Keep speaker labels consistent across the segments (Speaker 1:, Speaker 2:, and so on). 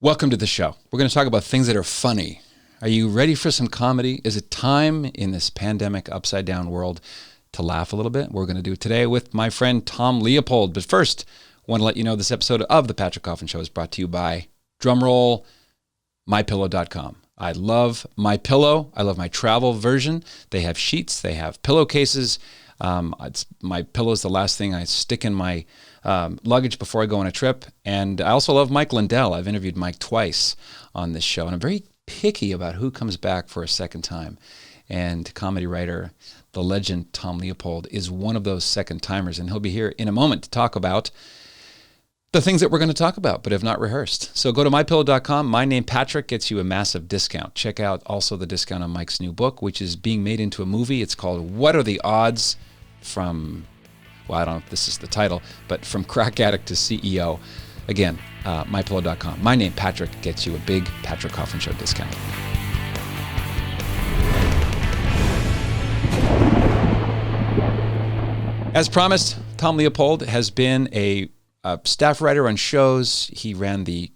Speaker 1: Welcome to the show. We're going to talk about things that are funny. Are you ready for some comedy? Is it time in this pandemic upside down world to laugh a little bit? We're going to do it today with my friend Tom Leopold. But first, I want to let you know this episode of The Patrick Coffin Show is brought to you by, drumroll, mypillow.com. I love MyPillow. I love my travel version. They have sheets. They have pillowcases. My pillow is the last thing I stick in my luggage before I go on a trip. And I also love Mike Lindell. I've interviewed Mike twice on this show, and I'm very picky about who comes back for a second time. And comedy writer, the legend Tom Leopold, is one of those second timers, and he'll be here in a moment to talk about the things that we're going to talk about, but have not rehearsed. So go to mypillow.com. My name, Patrick, gets you a massive discount. Check out also the discount on Mike's new book, which is being made into a movie. It's called What Are the Odds? From, well, I don't know if this is the title, but From Crack Addict to CEO. Again, mypillow.com. My name, Patrick, gets you a big Patrick Coffin Show discount. As promised, Tom Leopold has been a staff writer on shows. He ran the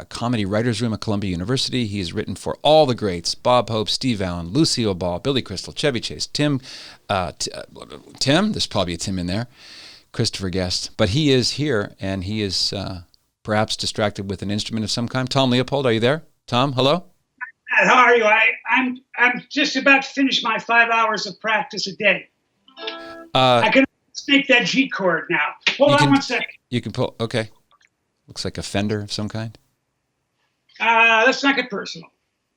Speaker 1: Comedy Writers Room at Columbia University. He has written for all the greats: Bob Hope, Steve Allen, Lucille Ball, Billy Crystal, Chevy Chase, Tim, there's probably a Tim in there, Christoper Guest. But he is here, and he is perhaps distracted with an instrument of some kind. Tom Leopold, are you there? Tom, hello?
Speaker 2: How are you? I'm just about to finish my 5 hours of practice a day. I can make that G chord now. Hold on 1 second.
Speaker 1: You can pull, okay. Looks like a fender of some kind.
Speaker 2: Let's not get personal.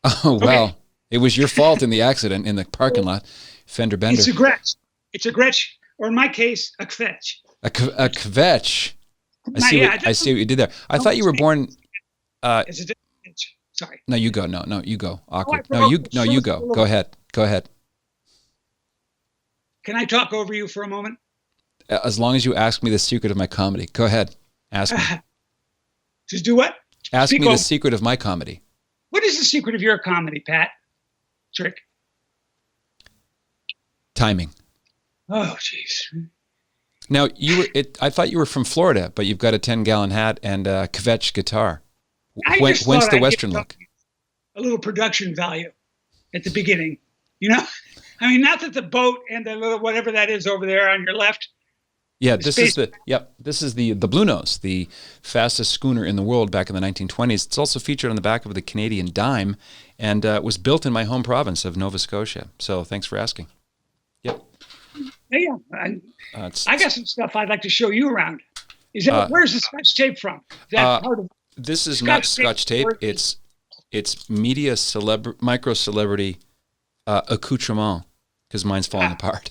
Speaker 1: Oh, well, okay. It was your fault in the accident in the parking lot. Fender bender.
Speaker 2: It's a Gretsch. It's a Gretsch, or in my case, a kvetch.
Speaker 1: A kvetch. I see what you did there. I thought you were born.
Speaker 2: It's a sorry.
Speaker 1: No, you go. No, you go. Awkward. You go. Go ahead.
Speaker 2: Can I talk over you for a moment?
Speaker 1: As long as you ask me the secret of my comedy. Go ahead. Ask me.
Speaker 2: Just do what?
Speaker 1: Ask me the secret of my comedy.
Speaker 2: What is the secret of your comedy, Pat? Trick.
Speaker 1: Timing.
Speaker 2: Oh, jeez.
Speaker 1: Now, I thought you were from Florida, but you've got a 10-gallon hat and a kvetch guitar. When's the Western look?
Speaker 2: A little production value at the beginning. You know? I mean, not that the boat and the little whatever that is over there on your left.
Speaker 1: Yeah, this is the Blue Nose, the fastest schooner in the world back in the 1920s. It's also featured on the back of the Canadian dime, and was built in my home province of Nova Scotia. So thanks for asking. Yep.
Speaker 2: Yeah, I got some stuff I'd like to show you around. Where's the Scotch tape from? Is that part of
Speaker 1: this is not Scotch tape. It's media micro celebrity accoutrement, because mine's falling apart.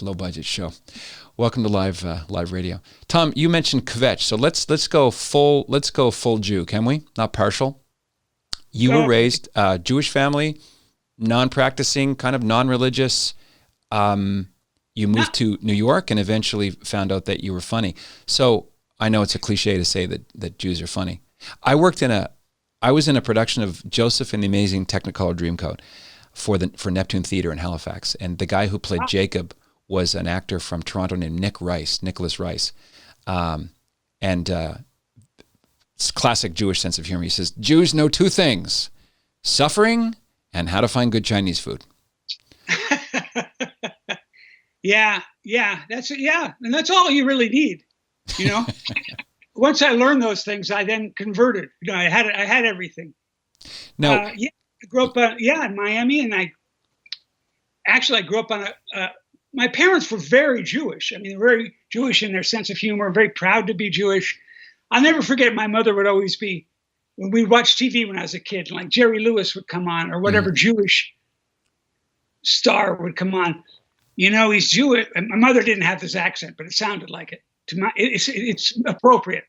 Speaker 1: Low budget show. Welcome to live radio. Tom, you mentioned kvetch, so let's go full Jew, can we? Not partial. You were raised Jewish family, non-practicing, kind of non-religious. You moved to New York and eventually found out that you were funny. So I know it's a cliche to say that Jews are funny. I was in a production of Joseph and the Amazing Technicolor Dreamcoat for Neptune Theater in Halifax, and the guy who played Jacob was an actor from Toronto named Nicholas Rice, and it's classic Jewish sense of humor. He says, "Jews know two things: suffering and how to find good Chinese food."
Speaker 2: Yeah, that's it. Yeah, and that's all you really need, you know. Once I learned those things, I then converted. You know, I had everything.
Speaker 1: No.
Speaker 2: I grew up, in Miami, and I grew up on my parents were very Jewish. I mean, very Jewish in their sense of humor, very proud to be Jewish. I'll never forget, my mother would always be, when we watched TV when I was a kid, like Jerry Lewis would come on, or whatever Jewish star would come on. You know, he's Jewish. And my mother didn't have this accent, but it sounded like it. It's appropriate.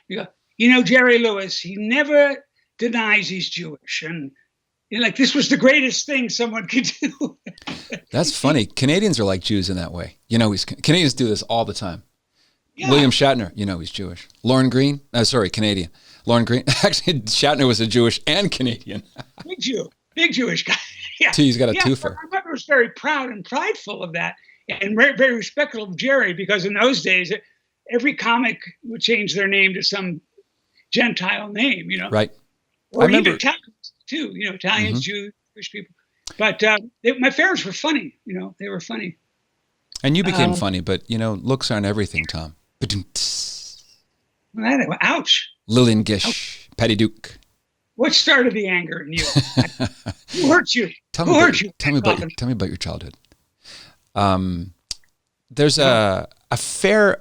Speaker 2: You know, Jerry Lewis, he never denies he's Jewish. And like, this was the greatest thing someone could do.
Speaker 1: That's funny. Canadians are like Jews in that way. You know, Canadians do this all the time. Yeah. William Shatner, you know, he's Jewish. Lorne Greene, Canadian. Lorne Greene, actually, Shatner was a Jewish and Canadian.
Speaker 2: Big Jewish guy. Yeah.
Speaker 1: He's got a twofer.
Speaker 2: My mother was very proud and prideful of that, and very, very respectful of Jerry, because in those days, every comic would change their name to some Gentile name,
Speaker 1: Right.
Speaker 2: or
Speaker 1: I remember
Speaker 2: even Italians too, Italians,
Speaker 1: Mm-hmm.
Speaker 2: Jewish people. But my parents were funny, they were funny.
Speaker 1: And you became funny, but looks aren't everything, Tom.
Speaker 2: Ouch.
Speaker 1: Lillian
Speaker 2: Ouch.
Speaker 1: Gish, Patty Duke.
Speaker 2: What started the anger in you? Who hurt you?
Speaker 1: Tell
Speaker 2: Who hurt you?
Speaker 1: Tell me about your childhood. There's a fair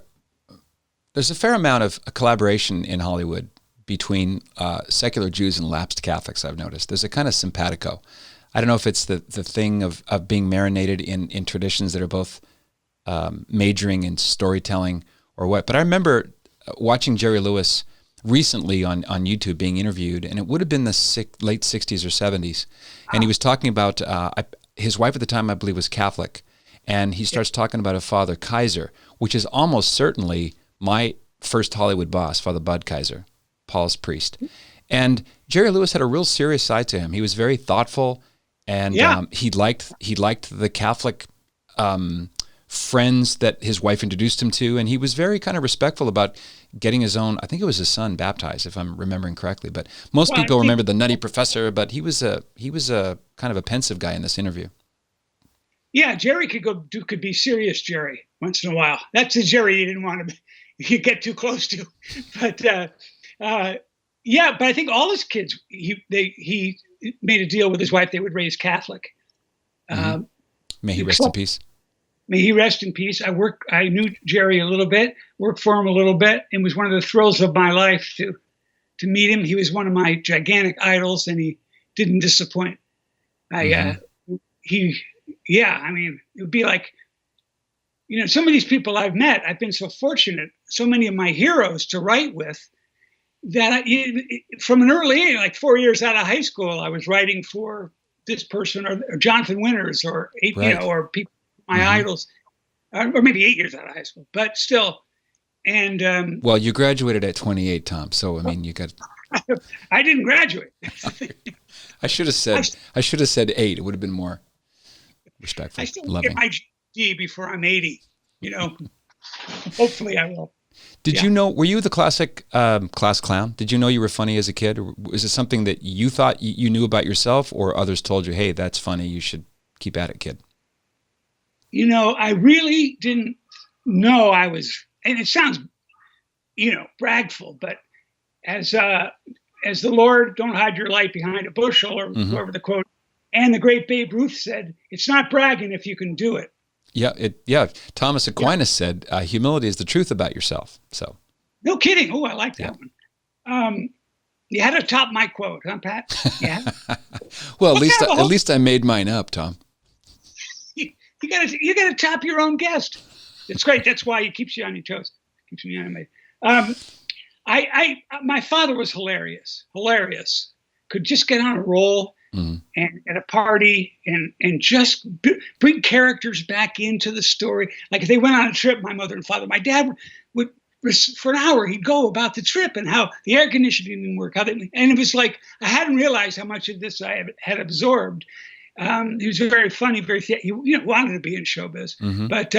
Speaker 1: amount of collaboration in Hollywood between secular Jews and lapsed Catholics. I've noticed there's a kind of simpatico. I don't know if it's the thing of being marinated in traditions that are both majoring in storytelling or what. But I remember watching Jerry Lewis recently on YouTube being interviewed, and it would have been the late 60s or 70s. And he was talking about his wife at the time, I believe, was Catholic. And he starts talking about a Father Kaiser, which is almost certainly my first Hollywood boss, Father Bud Kaiser, Paul's priest. And Jerry Lewis had a real serious side to him. He was very thoughtful, and he liked the Catholic friends that his wife introduced him to, and he was very kind of respectful about getting his own, I think it was his son, baptized, if I'm remembering correctly. But most people remember the nutty professor, but he was a kind of a pensive guy in this interview.
Speaker 2: Yeah, Jerry could be serious Jerry once in a while. That's the Jerry you didn't want to get too close to. But but I think all his kids, he made a deal with his wife; they would raise Catholic.
Speaker 1: May he rest in peace.
Speaker 2: May he rest in peace. I knew Jerry a little bit, worked for him a little bit, and was one of the thrills of my life to meet him. He was one of my gigantic idols, and he didn't disappoint. It would be like, some of these people I've met, I've been so fortunate, so many of my heroes to write with, that from an early age, like 4 years out of high school, I was writing for this person or Jonathan Winters or or people, my idols, or maybe 8 years out of high school, but still. And
Speaker 1: well, you graduated at 28, Tom. So I mean, you got.
Speaker 2: I didn't graduate.
Speaker 1: I should have said 8. It would have been more respectful.
Speaker 2: I still get my GED before I'm 80. Hopefully I will.
Speaker 1: Did you know? Were you the classic class clown? Did you know you were funny as a kid, or was it something that you thought you knew about yourself, or others told you, "Hey, that's funny. You should keep at it, kid"?
Speaker 2: I really didn't know I was, and it sounds, bragful, but as the Lord, don't hide your light behind a bushel, or whoever the quote, and the great Babe Ruth said, it's not bragging if you can do it.
Speaker 1: Yeah. Thomas Aquinas said, humility is the truth about yourself. So. No
Speaker 2: kidding. Oh, I like that one. You had to top my quote, huh, Pat? Yeah.
Speaker 1: Well, at least I made mine up, Tom.
Speaker 2: You gotta top your own guest. It's great. That's why it keeps you on your toes. Keeps me animated. My father was hilarious. Could just get on a roll and at a party and just bring characters back into the story. Like if they went on a trip, my mother and father, my dad would for an hour, he'd go about the trip and how the air conditioning didn't work. And it was like, I hadn't realized how much of this I had absorbed. He was very funny, he wanted to be in showbiz, but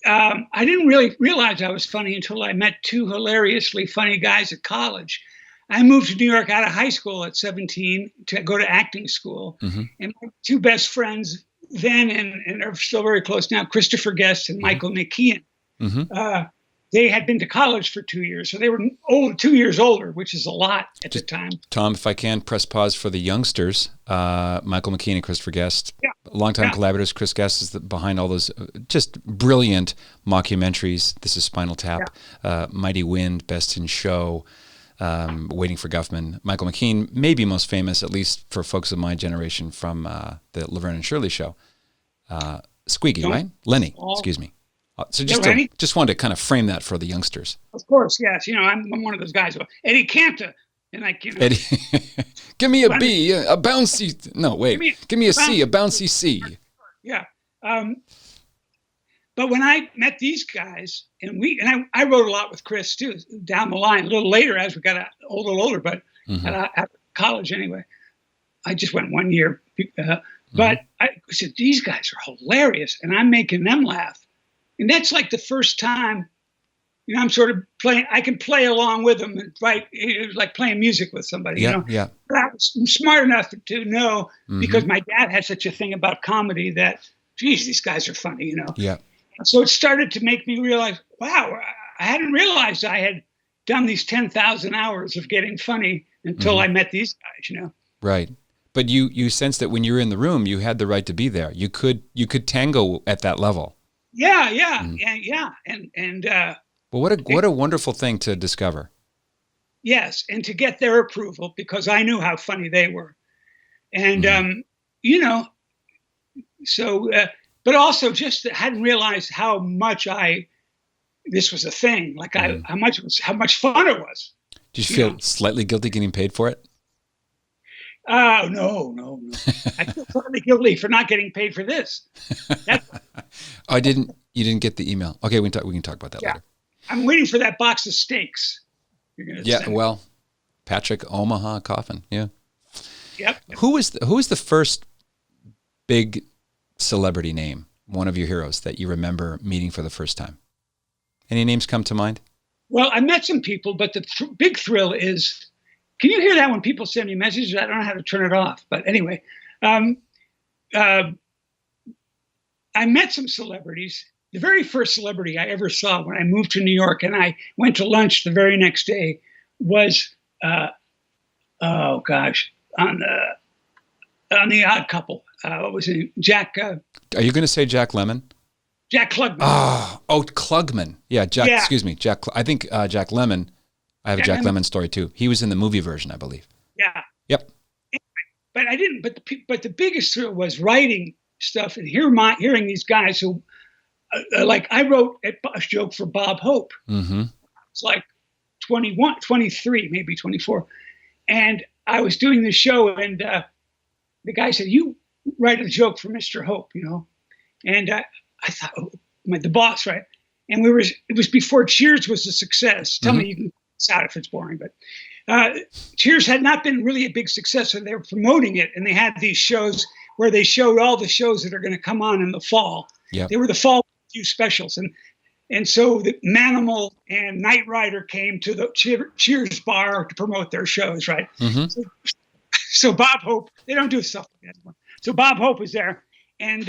Speaker 2: I didn't really realize I was funny until I met two hilariously funny guys at college. I moved to New York out of high school at 17 to go to acting school, and my two best friends then and are still very close now, Christoper Guest and Michael McKean. They had been to college for 2 years, so they were 2 years older, which is a lot at the time.
Speaker 1: Tom, if I can press pause for the youngsters, Michael McKean and Christoper Guest, longtime collaborators. Chris Guest is behind all those just brilliant mockumentaries. This is Spinal Tap, Mighty Wind, Best in Show, Waiting for Guffman. Michael McKean may be most famous, at least for folks of my generation, from the Laverne and Shirley show. Squeaky, right? Lenny, excuse me. So just wanted to kind of frame that for the youngsters.
Speaker 2: Of course, yes. I'm one of those guys. Eddie Canta, and
Speaker 1: Eddie, give me a B, a bouncy. No, wait. Give me a C, a bouncy C.
Speaker 2: Yeah. But when I met these guys, and I wrote a lot with Chris too, down the line, a little later as we got a little older, but at college anyway. I just went 1 year, but I said these guys are hilarious, and I'm making them laugh. And that's like the first time, I'm sort of playing. I can play along with them, and it was like playing music with somebody.
Speaker 1: Yeah.
Speaker 2: But I was smart enough to know, because my dad had such a thing about comedy that, geez, these guys are funny.
Speaker 1: Yeah.
Speaker 2: So it started to make me realize, wow, I hadn't realized I had done these 10,000 hours of getting funny until I met these guys.
Speaker 1: Right. But you sensed that when you were in the room, you had the right to be there. You could tango at that level.
Speaker 2: Yeah. And
Speaker 1: well, what a wonderful thing to discover.
Speaker 2: Yes, and to get their approval, because I knew how funny they were, and so. But also, just hadn't realized how much this was a thing. Like how much fun it was.
Speaker 1: Did you feel slightly guilty getting paid for it?
Speaker 2: No. I feel totally guilty for not getting paid for this.
Speaker 1: You didn't get the email. Okay, we can talk about that later.
Speaker 2: I'm waiting for that box of steaks.
Speaker 1: Well, Patrick Omaha Coffin. Yeah.
Speaker 2: Yep.
Speaker 1: Who was the first big celebrity name, one of your heroes that you remember meeting for the first time? Any names come to mind?
Speaker 2: Well, I met some people, but the big thrill is, can you hear that when people send me messages? I don't know how to turn it off. But anyway, I met some celebrities. The very first celebrity I ever saw when I moved to New York and I went to lunch the very next day was, on The Odd Couple. What was it? Jack.
Speaker 1: Are you going to say Jack Lemmon?
Speaker 2: Jack Klugman.
Speaker 1: Oh, Klugman. Yeah, Jack. Yeah. Excuse me, Jack. I think Jack Lemmon. I have a Jack Lemmon story too. He was in the movie version, I believe.
Speaker 2: Yeah.
Speaker 1: Yep.
Speaker 2: But I didn't. But the biggest thrill was writing stuff and hearing these guys who, like I wrote a joke for Bob Hope.
Speaker 1: Mm-hmm.
Speaker 2: It's like 21, 23, maybe 24, and I was doing the show, and the guy said, "You write a joke for Mr. Hope," and I thought, the boss, right? And it was before Cheers was a success. Tell me you can out if it's boring, but Cheers had not been really a big success, so they were promoting it, and they had these shows where they showed all the shows that are going to come on in the fall.
Speaker 1: Yep.
Speaker 2: They were the fall few specials, and so the Manimal and Knight Rider came to the Cheers bar to promote their shows, right?
Speaker 1: Mm-hmm.
Speaker 2: So Bob Hope, they don't do stuff like that anymore. So Bob Hope was there, and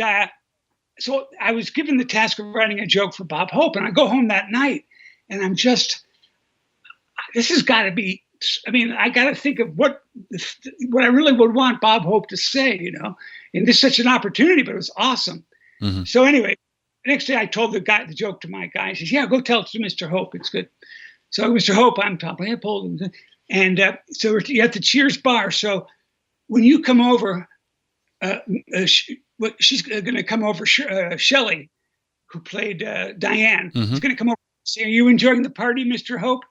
Speaker 2: so I was given the task of writing a joke for Bob Hope, and I go home that night, and I'm just, this has got to be, I got to think of what I really would want Bob Hope to say, and this is such an opportunity, but it was awesome.
Speaker 1: Mm-hmm.
Speaker 2: So anyway, the next day I told the joke to my guy. He says, "Yeah, go tell it to Mr. Hope. It's good." So Mr. Hope, I'm Tom Leopold, and so you're at the Cheers bar. So when you come over, she's going to come over. Shelley, who played Diane, is going to come over and say, "Are you enjoying the party, Mr. Hope?"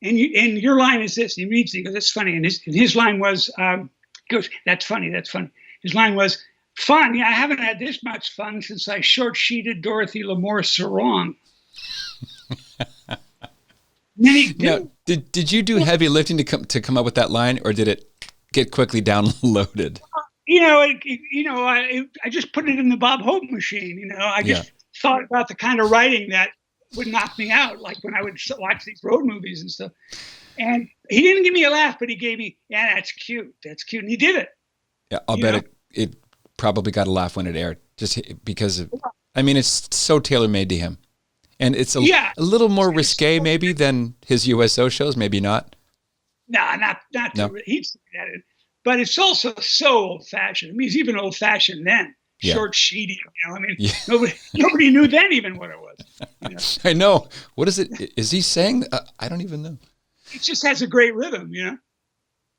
Speaker 2: And your line is this. He reads it. He goes, "That's funny." And his line was, he goes, "That's funny. That's funny." His line was, "Fun. Yeah, I haven't had this much fun since I short-sheeted Dorothy Lamour Sarong."
Speaker 1: Now, did you do heavy lifting to come up with that line, or did it get quickly downloaded?
Speaker 2: I just put it in the Bob Hope machine. I just thought about the kind of writing that would knock me out, like when I would watch these road movies and stuff. And he didn't give me a laugh, but he gave me, "Yeah, that's cute. That's cute." And he did it.
Speaker 1: Yeah, I'll bet it probably got a laugh when it aired, just because of, it's so tailor-made to him. And it's a little more risque maybe than his USO shows, maybe not.
Speaker 2: No, not he's at it. But it's also so old-fashioned. He's even old-fashioned then.
Speaker 1: Yeah.
Speaker 2: Short, sheety. Nobody knew then even what it was.
Speaker 1: I know. What is it? Is he saying? I don't even know.
Speaker 2: It just has a great rhythm,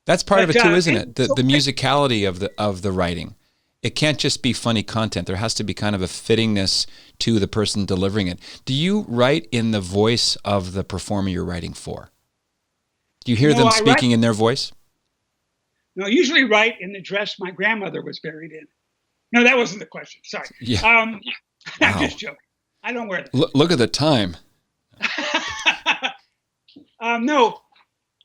Speaker 1: That's part of it too, isn't it? The musicality of the writing. It can't just be funny content. There has to be kind of a fittingness to the person delivering it. Do you write in the voice of the performer you're writing for? Do you hear them speaking in their voice?
Speaker 2: No, I usually write in the dress my grandmother was buried in. No, that wasn't the question. Sorry.
Speaker 1: Yeah.
Speaker 2: I'm just joking. I don't wear that.
Speaker 1: Look at the time.
Speaker 2: No.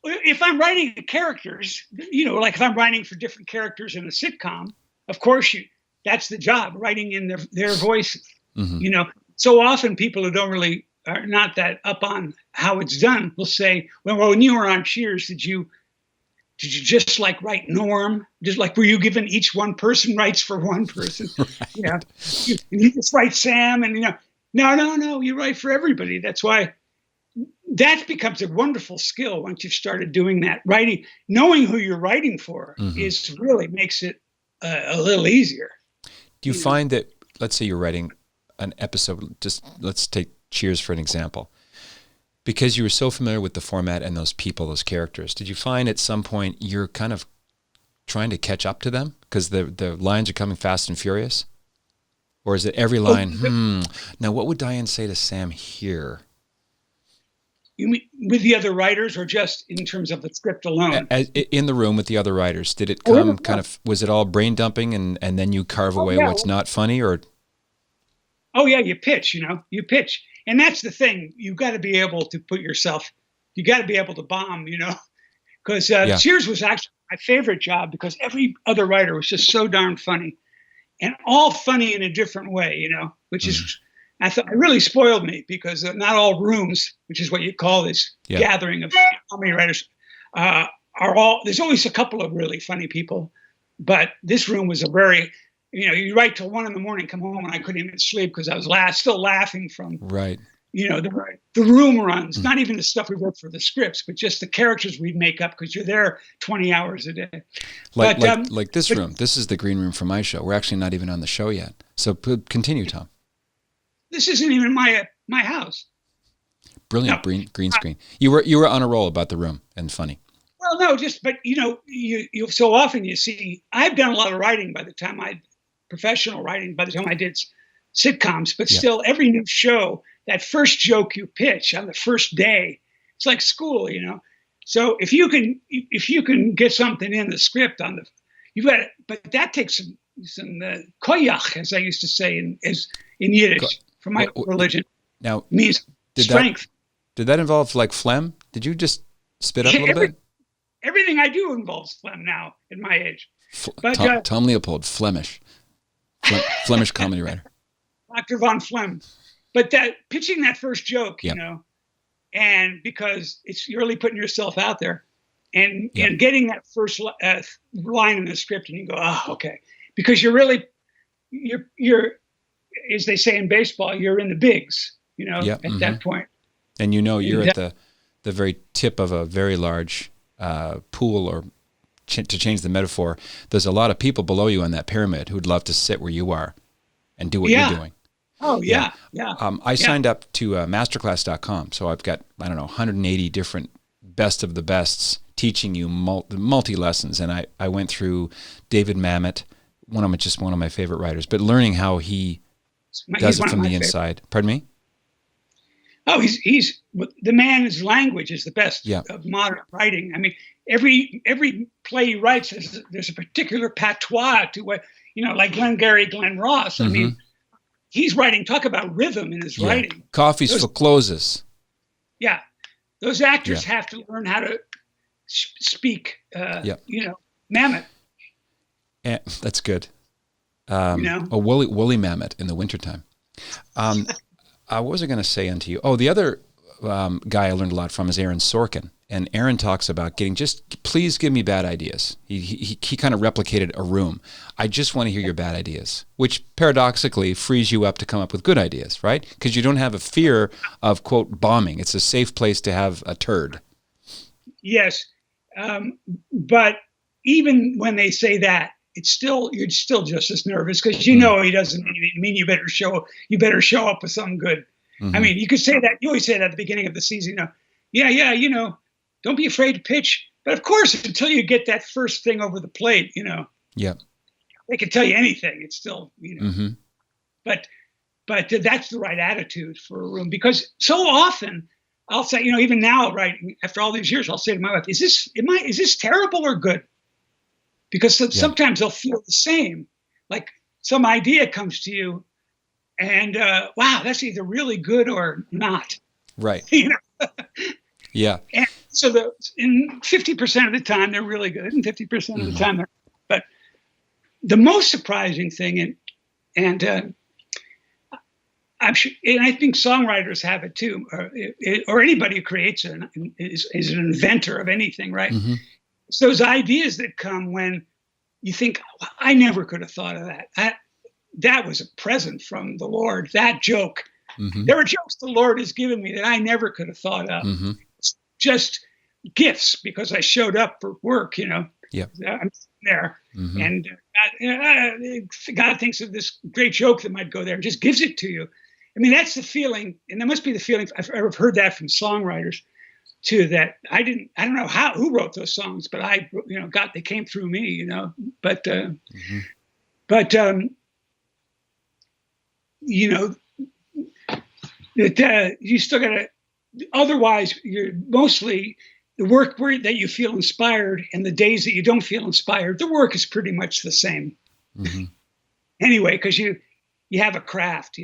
Speaker 2: If I'm writing characters, like if I'm writing for different characters in a sitcom, of course that's the job, writing in their voices. Mm-hmm. So often people who don't really are not that up on how it's done will say, well, when you were on Cheers, did you just like write Norm? Just like, were you given each one person writes for one person?
Speaker 1: Right.
Speaker 2: You just write Sam and, no, you write for everybody. That's why that becomes a wonderful skill once you've started doing that. Writing, knowing who you're writing for is really makes it a little easier.
Speaker 1: Do you find that, let's say you're writing an episode, just let's take Cheers for an example. Because you were so familiar with the format and those people, those characters, did you find at some point you're kind of trying to catch up to them because the lines are coming fast and furious? Or is it every line, now what would Diane say to Sam here?
Speaker 2: You mean with the other writers or just in terms of the script alone?
Speaker 1: In the room with the other writers, did it come was it all brain dumping and then you carve away what's not funny? Or?
Speaker 2: Oh, yeah, you pitch. And that's the thing. You've got to be able to you got to be able to bomb, because Cheers was actually my favorite job because every other writer was just so darn funny and all funny in a different way, which is, I thought it really spoiled me because not all rooms, which is what you call this gathering of comedy writers, are all, there's always a couple of really funny people, but this room was a very, you write till 1 a.m, come home and I couldn't even sleep because I was still laughing from, the room runs, not even the stuff we wrote for the scripts, but just the characters we'd make up because you're there 20 hours a day.
Speaker 1: Like this room, this is the green room for my show. We're actually not even on the show yet. So continue, Tom.
Speaker 2: This isn't even my house.
Speaker 1: Brilliant green screen. You were on a roll about the room and funny.
Speaker 2: Well, no, but you so often you see, I've done a lot of writing professional writing by the time I did sitcoms, but still every new show, that first joke you pitch on the first day, it's like school, So if you can get something in the script but that takes some koyach, as I used to say in Yiddish, from my religion.
Speaker 1: Now,
Speaker 2: means strength.
Speaker 1: Did that involve like phlegm? Did you just spit up a little bit?
Speaker 2: Everything I do involves phlegm now at my age.
Speaker 1: Tom Leopold, Flemish comedy writer.
Speaker 2: Dr. von Flem. But pitching that first joke, and because you're really putting yourself out there and getting that first line in the script and you go, oh, okay. Because you're as they say in baseball, you're in the bigs, at that point.
Speaker 1: And you're at the very tip of a very large pool, or to change the metaphor, there's a lot of people below you on that pyramid who'd love to sit where you are and do what you're doing.
Speaker 2: Oh, yeah.
Speaker 1: I signed up to masterclass.com, so I've got, 180 different best of the bests teaching you multi-lessons, and I went through David Mamet, one of my favorite writers, but learning how he does it from the inside. Pardon me?
Speaker 2: Oh, he's the man's language is the best of modern writing. I mean, every play he writes, there's a particular patois to what, like Glenn Ross. I mean, he's writing, talk about rhythm in his writing.
Speaker 1: Coffee's for closes.
Speaker 2: Yeah. Those actors have to learn how to speak, Mamet.
Speaker 1: Yeah, that's good. A woolly mammoth in the wintertime. What was I going to say unto you? Oh, the other guy I learned a lot from is Aaron Sorkin. And Aaron talks about please give me bad ideas. He kind of replicated a room. I just want to hear your bad ideas, which paradoxically frees you up to come up with good ideas, right? Because you don't have a fear of, quote, bombing. It's a safe place to have a turd.
Speaker 2: Yes. But even when they say that, you're still just as nervous because he doesn't mean you better show up with something good. Mm-hmm. I mean, you could say that, you always say that at the beginning of the season, don't be afraid to pitch. But of course, until you get that first thing over the plate, they can tell you anything. It's still, but that's the right attitude for a room, because so often I'll say, even now, right after all these years, I'll say to my wife, is this terrible or good? Because sometimes they'll feel the same, like some idea comes to you and, wow, that's either really good or not.
Speaker 1: Right. Yeah.
Speaker 2: And so in 50% of the time, they're really good, and 50% of the time, but the most surprising thing, and I'm sure, and I think songwriters have it too, or anybody who creates is an inventor of anything, right?
Speaker 1: Mm-hmm.
Speaker 2: It's those ideas that come when you think, I never could have thought of that. That was a present from the Lord. That joke.
Speaker 1: Mm-hmm.
Speaker 2: There are jokes the Lord has given me that I never could have thought of.
Speaker 1: Mm-hmm.
Speaker 2: It's just gifts because I showed up for work,
Speaker 1: Yep.
Speaker 2: I'm there.
Speaker 1: Mm-hmm.
Speaker 2: And God thinks of this great joke that might go there and just gives it to you. I mean, that's the feeling, and that must be the feeling. I've heard that from songwriters too. That I don't know who wrote those songs, but they came through me, But
Speaker 1: mm-hmm.
Speaker 2: You still got to. Otherwise, you're mostly the work that you feel inspired, and the days that you don't feel inspired, the work is pretty much the same.
Speaker 1: Mm-hmm.
Speaker 2: Anyway, because you have a craft,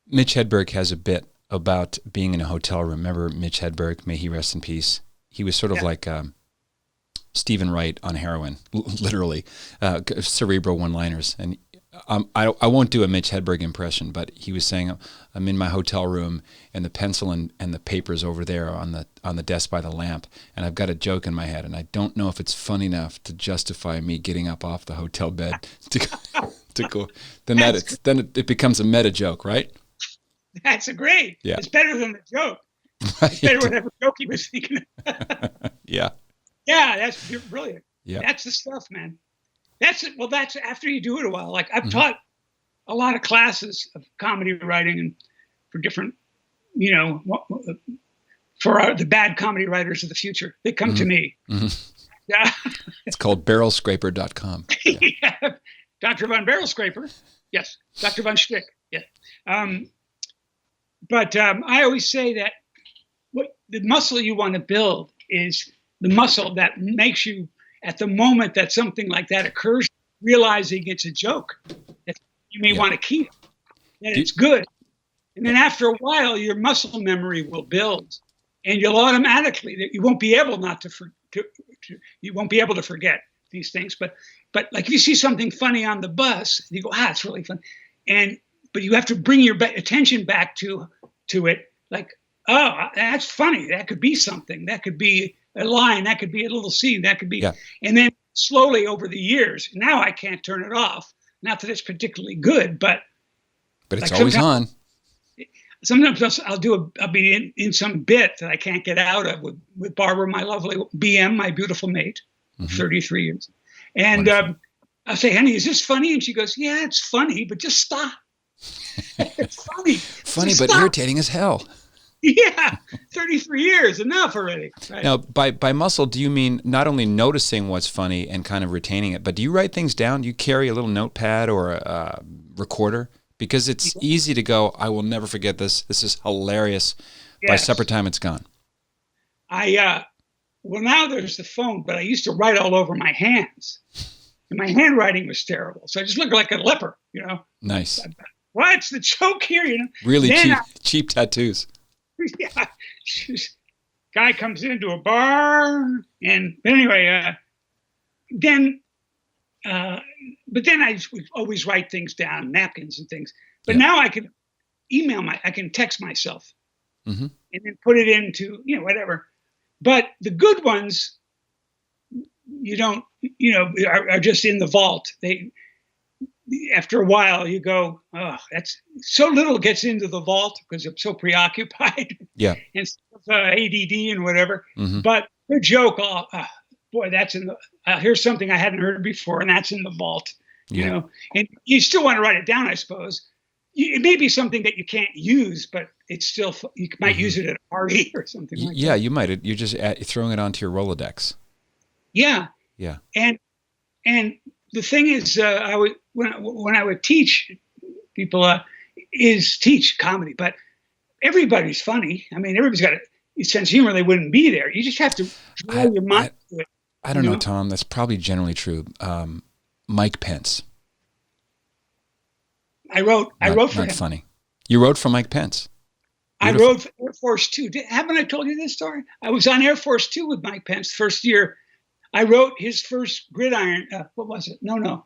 Speaker 1: Mitch Hedberg has a bit about being in a hotel room. Remember Mitch Hedberg, may he rest in peace. He was sort of like Stephen Wright on heroin, literally, cerebral one-liners. And I won't do a Mitch Hedberg impression, but he was saying, I'm in my hotel room and the pencil and the paper's over there on the desk by the lamp, and I've got a joke in my head, and I don't know if it's funny enough to justify me getting up off the hotel bed to go. Then it becomes a meta joke, right?
Speaker 2: That's great.
Speaker 1: Yeah.
Speaker 2: It's better than the joke.
Speaker 1: Right.
Speaker 2: It's better than whatever joke he was thinking of.
Speaker 1: Yeah.
Speaker 2: Yeah, that's brilliant.
Speaker 1: Yeah.
Speaker 2: That's the stuff, man. That's it. Well, that's after you do it a while. Like I've taught a lot of classes of comedy writing and for different, for the bad comedy writers of the future. They come to me.
Speaker 1: Mm-hmm.
Speaker 2: Yeah.
Speaker 1: It's called barrelscraper.com. Yeah.
Speaker 2: Yeah. Dr. Von Barrelscraper. Yes. Dr. Von Schtick. Yeah. But I always say that the muscle you want to build is the muscle that makes you, at the moment that something like that occurs, realizing it's a joke that you may want to keep, that it's good. And then after a while, your muscle memory will build, and you'll automatically, you won't be able to forget these things. But like if you see something funny on the bus, you go, it's really fun. But you have to bring your attention back to it. Like, that's funny. That could be something. That could be a line. That could be a little scene. That could be, and then slowly over the years, now I can't turn it off. Not that it's particularly good, but
Speaker 1: it's like always on.
Speaker 2: Sometimes I'll be in some bit that I can't get out of with Barbara, my lovely BM, my beautiful mate, 33 years. And I'll say, honey, is this funny? And she goes, yeah, it's funny, but just stop. It's funny.
Speaker 1: Funny, but stop. Irritating as hell.
Speaker 2: Yeah, 33 years, enough already. Right?
Speaker 1: Now, by muscle, do you mean not only noticing what's funny and kind of retaining it, but do you write things down? Do you carry a little notepad or a recorder? Because it's easy to go, I will never forget this. This is hilarious. Yes. By supper time, it's gone.
Speaker 2: Well, now there's the phone, but I used to write all over my hands. And my handwriting was terrible. So I just looked like a leper,
Speaker 1: Nice.
Speaker 2: What's the joke here,
Speaker 1: Really cheap tattoos.
Speaker 2: Yeah. Guy comes into a bar, and anyway, but then I would always write things down, napkins and things. But now I can I can text myself and then put it into, whatever. But the good ones, you don't, are just in the vault. After a while, you go, that's so little gets into the vault because I'm so preoccupied.
Speaker 1: Yeah.
Speaker 2: And ADD and whatever. But the joke, boy, that's in the. Here's something I hadn't heard before, and that's in the vault. And you still want to write it down, I suppose. It may be something that you can't use, but it's still you might use it at a party or something like that.
Speaker 1: Yeah, you might. You're just throwing it onto your Rolodex.
Speaker 2: Yeah.
Speaker 1: Yeah.
Speaker 2: And the thing is, when I would teach people, teach comedy, but everybody's funny. I mean, everybody's got a sense of humor. They wouldn't be there. You just have to draw your mind to it.
Speaker 1: I don't know, Tom. That's probably generally true. Mike Pence.
Speaker 2: I wrote for him.
Speaker 1: Not funny. You wrote for Mike Pence.
Speaker 2: Beautiful. I wrote for Air Force Two. Haven't I told you this story? I was on Air Force Two with Mike Pence first year. I wrote his first Gridiron. What was it? No.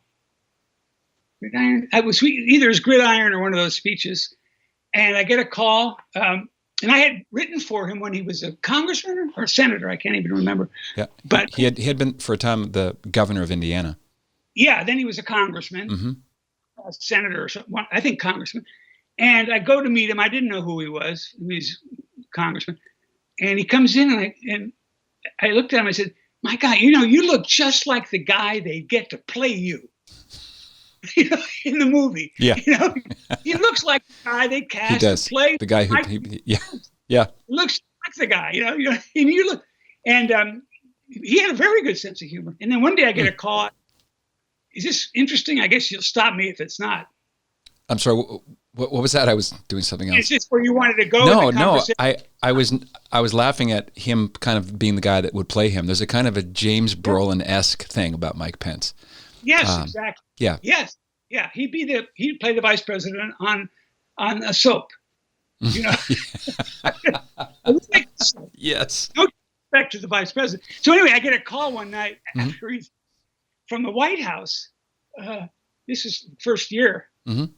Speaker 2: Gridiron. I was either his Gridiron or one of those speeches, and I get a call. And I had written for him when he was a congressman or senator. I can't even remember.
Speaker 1: Yeah,
Speaker 2: but
Speaker 1: he had been for a time the governor of Indiana.
Speaker 2: Yeah, then he was a congressman, a senator, or something, I think congressman. And I go to meet him. I didn't know who he was. He was a congressman. And he comes in, and I looked at him. I said, "My God, you look just like the guy they get to play you." In the movie.
Speaker 1: Yeah.
Speaker 2: He looks like the guy they cast to play
Speaker 1: the guy who yeah.
Speaker 2: He looks like the guy, and you look, and he had a very good sense of humor. And then one day I get a call. Is this interesting? I guess you'll stop me if it's not.
Speaker 1: I'm sorry. What was that? I was doing something else.
Speaker 2: Is this where you wanted to go?
Speaker 1: No. I was laughing at him kind of being the guy that would play him. There's a kind of a James Brolin-esque thing about Mike Pence.
Speaker 2: Yes, exactly.
Speaker 1: Yeah.
Speaker 2: Yes. Yeah. He'd play the vice president on a soap.
Speaker 1: Yes.
Speaker 2: No respect to the vice president. So anyway, I get a call one night after he's from the White House. This is the first year. And,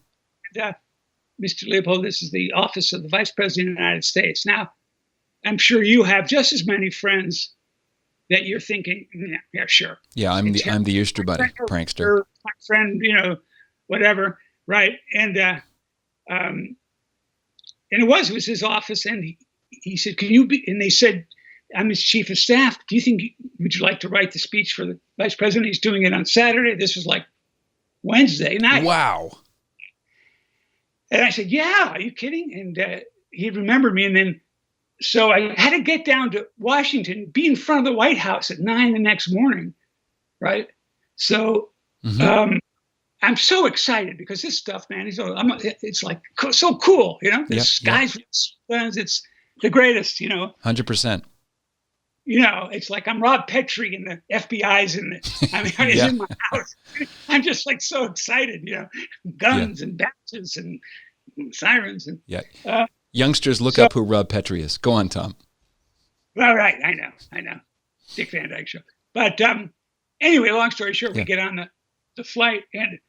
Speaker 2: Mr. Leopold, this is the office of the vice president of the United States. Now, I'm sure you have just as many friends that you're thinking, yeah, sure.
Speaker 1: Yeah, I'm the Easter Bunny prankster.
Speaker 2: My friend, whatever, right? And it was his office, and he said, "Can you be?" And they said, "I'm his chief of staff. Would you like to write the speech for the vice president? He's doing it on Saturday." This was like Wednesday night.
Speaker 1: Wow.
Speaker 2: And I said, "Yeah, are you kidding?" And he remembered me, and then. So I had to get down to Washington, be in front of the White House at 9 the next morning, right? So I'm so excited because this stuff, man, it's like so cool, This guy's it's the greatest,
Speaker 1: 100%.
Speaker 2: It's like I'm Rob Petrie and the FBI's he's in my house. I'm just like so excited, guns and badges and sirens and
Speaker 1: youngsters, look up who Rob Petrie is. Go on, Tom.
Speaker 2: All right. I know. Dick Van Dyke Show. But anyway, long story short, we get on the flight and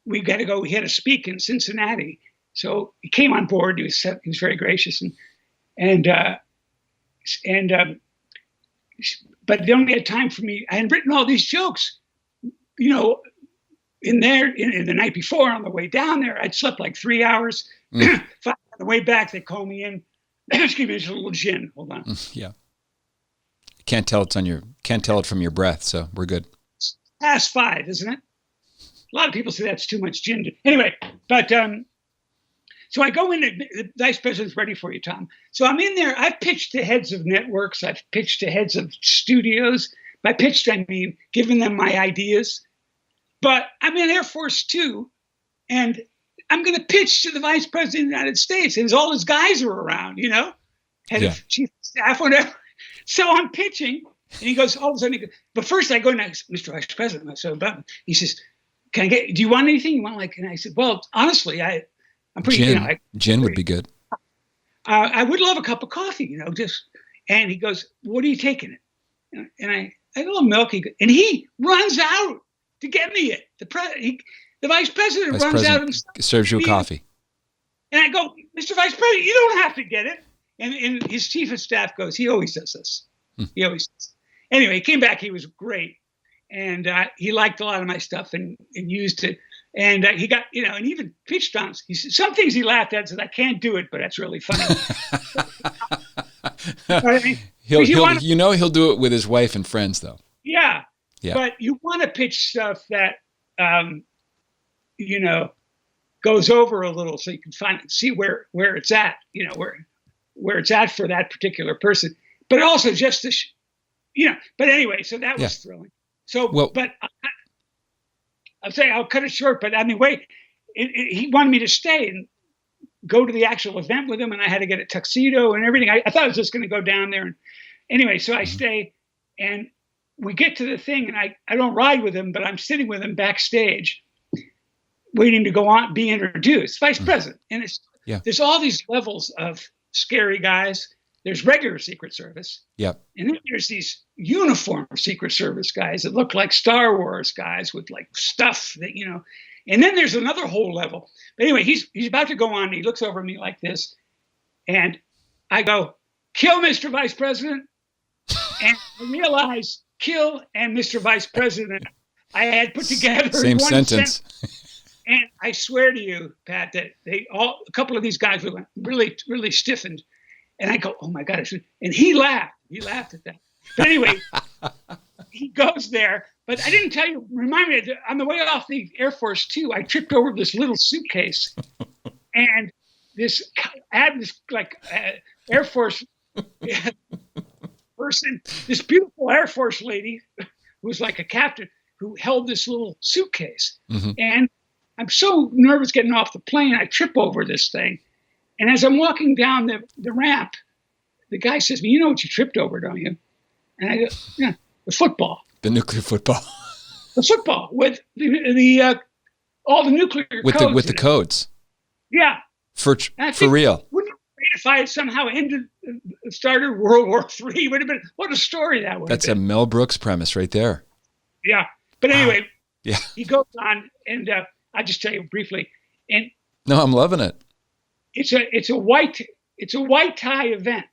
Speaker 2: we got to go. We had to speak in Cincinnati. So he came on board. He was very gracious. But they only had time for me. I had written all these jokes, in the night before on the way down there. I'd slept like 3 hours. On the way back, they call me in. Excuse me, just a little gin. Hold on.
Speaker 1: Yeah. Can't tell it from your breath, so we're good.
Speaker 2: It's past 5, isn't it? A lot of people say that's too much gin. Anyway, but so I go in. The vice president's ready for you, Tom. So I'm in there. I've pitched to heads of networks. I've pitched to heads of studios. By pitched, I mean giving them my ideas. But I'm in Air Force 2, and I'm going to pitch to the vice president of the United States. And all his guys are around, head of chief of staff, whatever. So I'm pitching, and he goes, all of a sudden, but first I go next, Mr. Vice President. I said, he says, do you want anything? You want and I said, well, honestly, I'm pretty,
Speaker 1: gin would be good.
Speaker 2: I would love a cup of coffee, and he goes, what are you taking it? And I a little milk. And he runs out to get me it. The vice president runs out and
Speaker 1: serves you a coffee.
Speaker 2: And I go, Mr. Vice President, you don't have to get it. And his chief of staff goes, he always does this. He always does. Anyway, he came back. He was great. And he liked a lot of my stuff and used it. And he got, and even pitched on. He said, some things he laughed at, said, I can't do it, but that's really funny.
Speaker 1: He'll do it with his wife and friends, though.
Speaker 2: Yeah. But you want to pitch stuff that, goes over a little so you can see where it's at, where it's at for that particular person, but also just to, but anyway, so that was thrilling. So, but I'm saying I'll cut it short, but he wanted me to stay and go to the actual event with him, and I had to get a tuxedo and everything. I thought I was just going to go down there. And anyway, so I stay, and we get to the thing, and I don't ride with him, but I'm sitting with him backstage, waiting to go on, be introduced, vice president. And there's all these levels of scary guys. There's regular Secret Service. Yep. And then there's these uniform Secret Service guys that look like Star Wars guys with like stuff that, And then there's another whole level. But anyway, he's about to go on. He looks over at me like this. And I go, kill Mr. Vice President. And I realize kill and Mr. Vice President I had put together
Speaker 1: same
Speaker 2: in one
Speaker 1: sentence.
Speaker 2: And I swear to you, Pat, that a couple of these guys were really, really stiffened. And I go, oh my God. And he laughed. He laughed at that. But anyway, he goes there. But I didn't tell you, remind me, on the way off the Air Force Two, I tripped over this little suitcase. And I had this Air Force person, this beautiful Air Force lady who was like a captain, who held this little suitcase. Mm-hmm. And I'm so nervous getting off the plane, I trip over this thing. And as I'm walking down the ramp, the guy says to me, you know what you tripped over, don't you? And I go, yeah, the football.
Speaker 1: The nuclear football.
Speaker 2: The football with the all the nuclear codes.
Speaker 1: With the codes.
Speaker 2: Yeah.
Speaker 1: For real.
Speaker 2: Wouldn't it be if I had somehow started World War III? Would have been, what a story that would
Speaker 1: That's
Speaker 2: have been.
Speaker 1: a Mel Brooks premise right there.
Speaker 2: Yeah. But anyway,
Speaker 1: yeah.
Speaker 2: He goes on, and I'll just tell you briefly. And
Speaker 1: no, I'm loving it.
Speaker 2: It's a white tie event,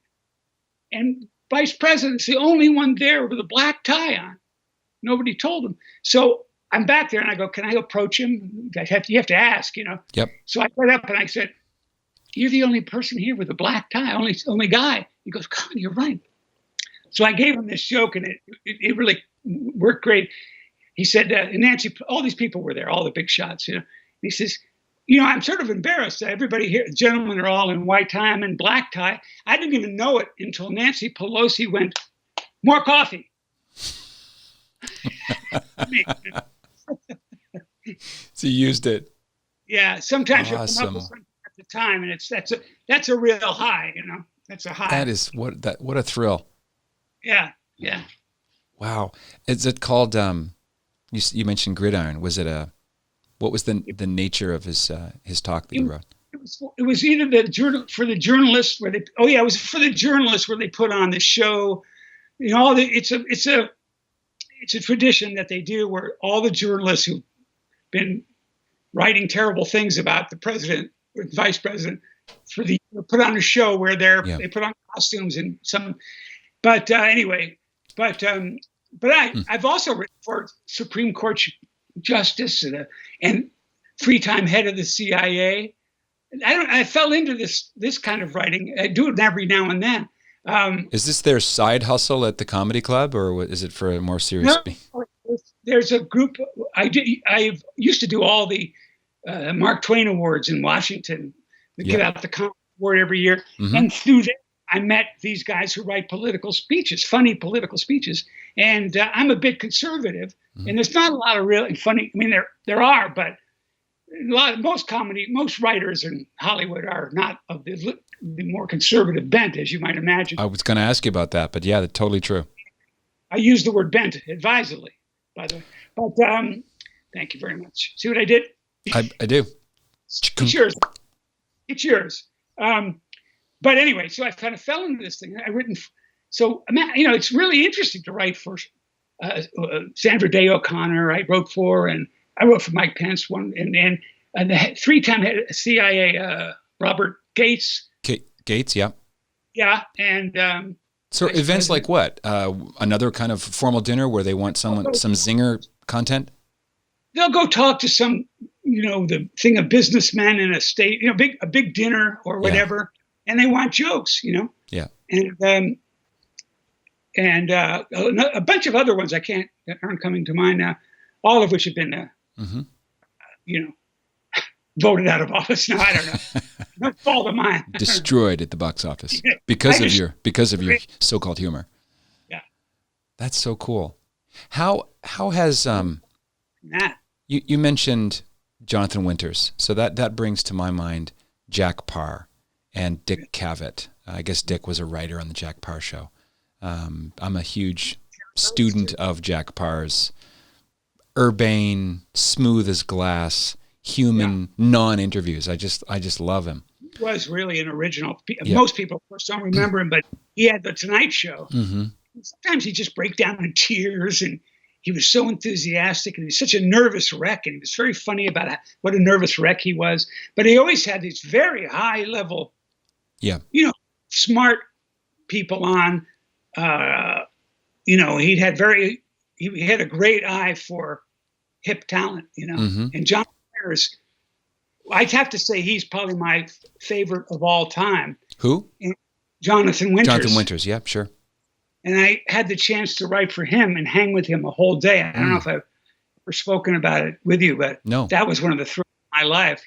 Speaker 2: and Vice President's the only one there with a black tie on. Nobody told him. So I'm back there, and I go, can I approach him? You have to ask, you know.
Speaker 1: Yep.
Speaker 2: So I went up and I said, you're the only person here with a black tie, only guy. He goes, God, you're right. So I gave him this joke, and it really worked great. He said, Nancy, all these people were there, all the big shots, you know. He says, you know, I'm sort of embarrassed that everybody here, the gentlemen are all in white tie, I'm in black tie. I didn't even know it until Nancy Pelosi went, more coffee.
Speaker 1: So you used it.
Speaker 2: Yeah, sometimes
Speaker 1: awesome.
Speaker 2: You come up with something at the time, and that's a real high, you know. That's a high.
Speaker 1: That is what a thrill.
Speaker 2: Yeah.
Speaker 1: Wow. Is it called? You mentioned Gridiron. Was it what was the nature of his talk that you wrote?
Speaker 2: It was either the journalists where they. Oh yeah, it was for the journalists where they put on the show. You know, it's a tradition that they do where all the journalists who've been writing terrible things about the president or the vice president put on a show where they put on costumes and some. But anyway, I've also written for Supreme Court Justice and 3-time head of the CIA. I fell into this kind of writing. I do it every now and then.
Speaker 1: Is this their side hustle at the comedy club, or is it for a more serious?
Speaker 2: No, there's a group. I used to do all the Mark Twain Awards in Washington. We give out the comedy award every year, and through that, I met these guys who write political speeches, funny political speeches. And I'm a bit conservative, and there's not a lot of really funny. I mean, there are, but most writers in Hollywood are not of the more conservative bent, as you might imagine.
Speaker 1: I was going to ask you about that, but yeah, that's totally true.
Speaker 2: I use the word bent advisedly, by the way. But thank you very much. See what I did?
Speaker 1: I do.
Speaker 2: It's yours. It's yours. But anyway, so I kind of fell into this thing. So, you know, it's really interesting to write for Sandra Day O'Connor. I wrote for Mike Pence and the 3-time head of CIA, Robert Gates.
Speaker 1: Gates, yeah.
Speaker 2: Yeah, and
Speaker 1: so events like what? Another kind of formal dinner where they want some zinger content.
Speaker 2: They'll go talk to some, you know, the thing of businessmen in a state, you know, a big dinner or whatever, and they want jokes, you know. Yeah. And a bunch of other ones that aren't coming to mind now, all of which have been, you know, voted out of office. No, I don't know. Not fault of mine.
Speaker 1: Destroyed at the box office because of your so-called humor.
Speaker 2: Yeah,
Speaker 1: that's so cool. How has you mentioned Jonathan Winters, so that brings to my mind Jack Parr and Dick Cavett. I guess Dick was a writer on the Jack Parr show. I'm a huge student of Jack Parr's urbane, smooth as glass, human, non-interviews. I just love him.
Speaker 2: He was really an original. Most people, of course, don't remember him, but he had the Tonight Show. Sometimes he'd just break down in tears, and he was so enthusiastic, and he was such a nervous wreck, and he was very funny about what a nervous wreck he was. But he always had these very high level, smart people on. He had a great eye for hip talent,
Speaker 1: Mm-hmm.
Speaker 2: And John Winters, I'd have to say he's probably my favorite of all time.
Speaker 1: Who?
Speaker 2: Jonathan Winters.
Speaker 1: Jonathan Winters, yeah, sure.
Speaker 2: And I had the chance to write for him and hang with him a whole day. I don't know if I've ever spoken about it with you, but that was one of the thrills of my life,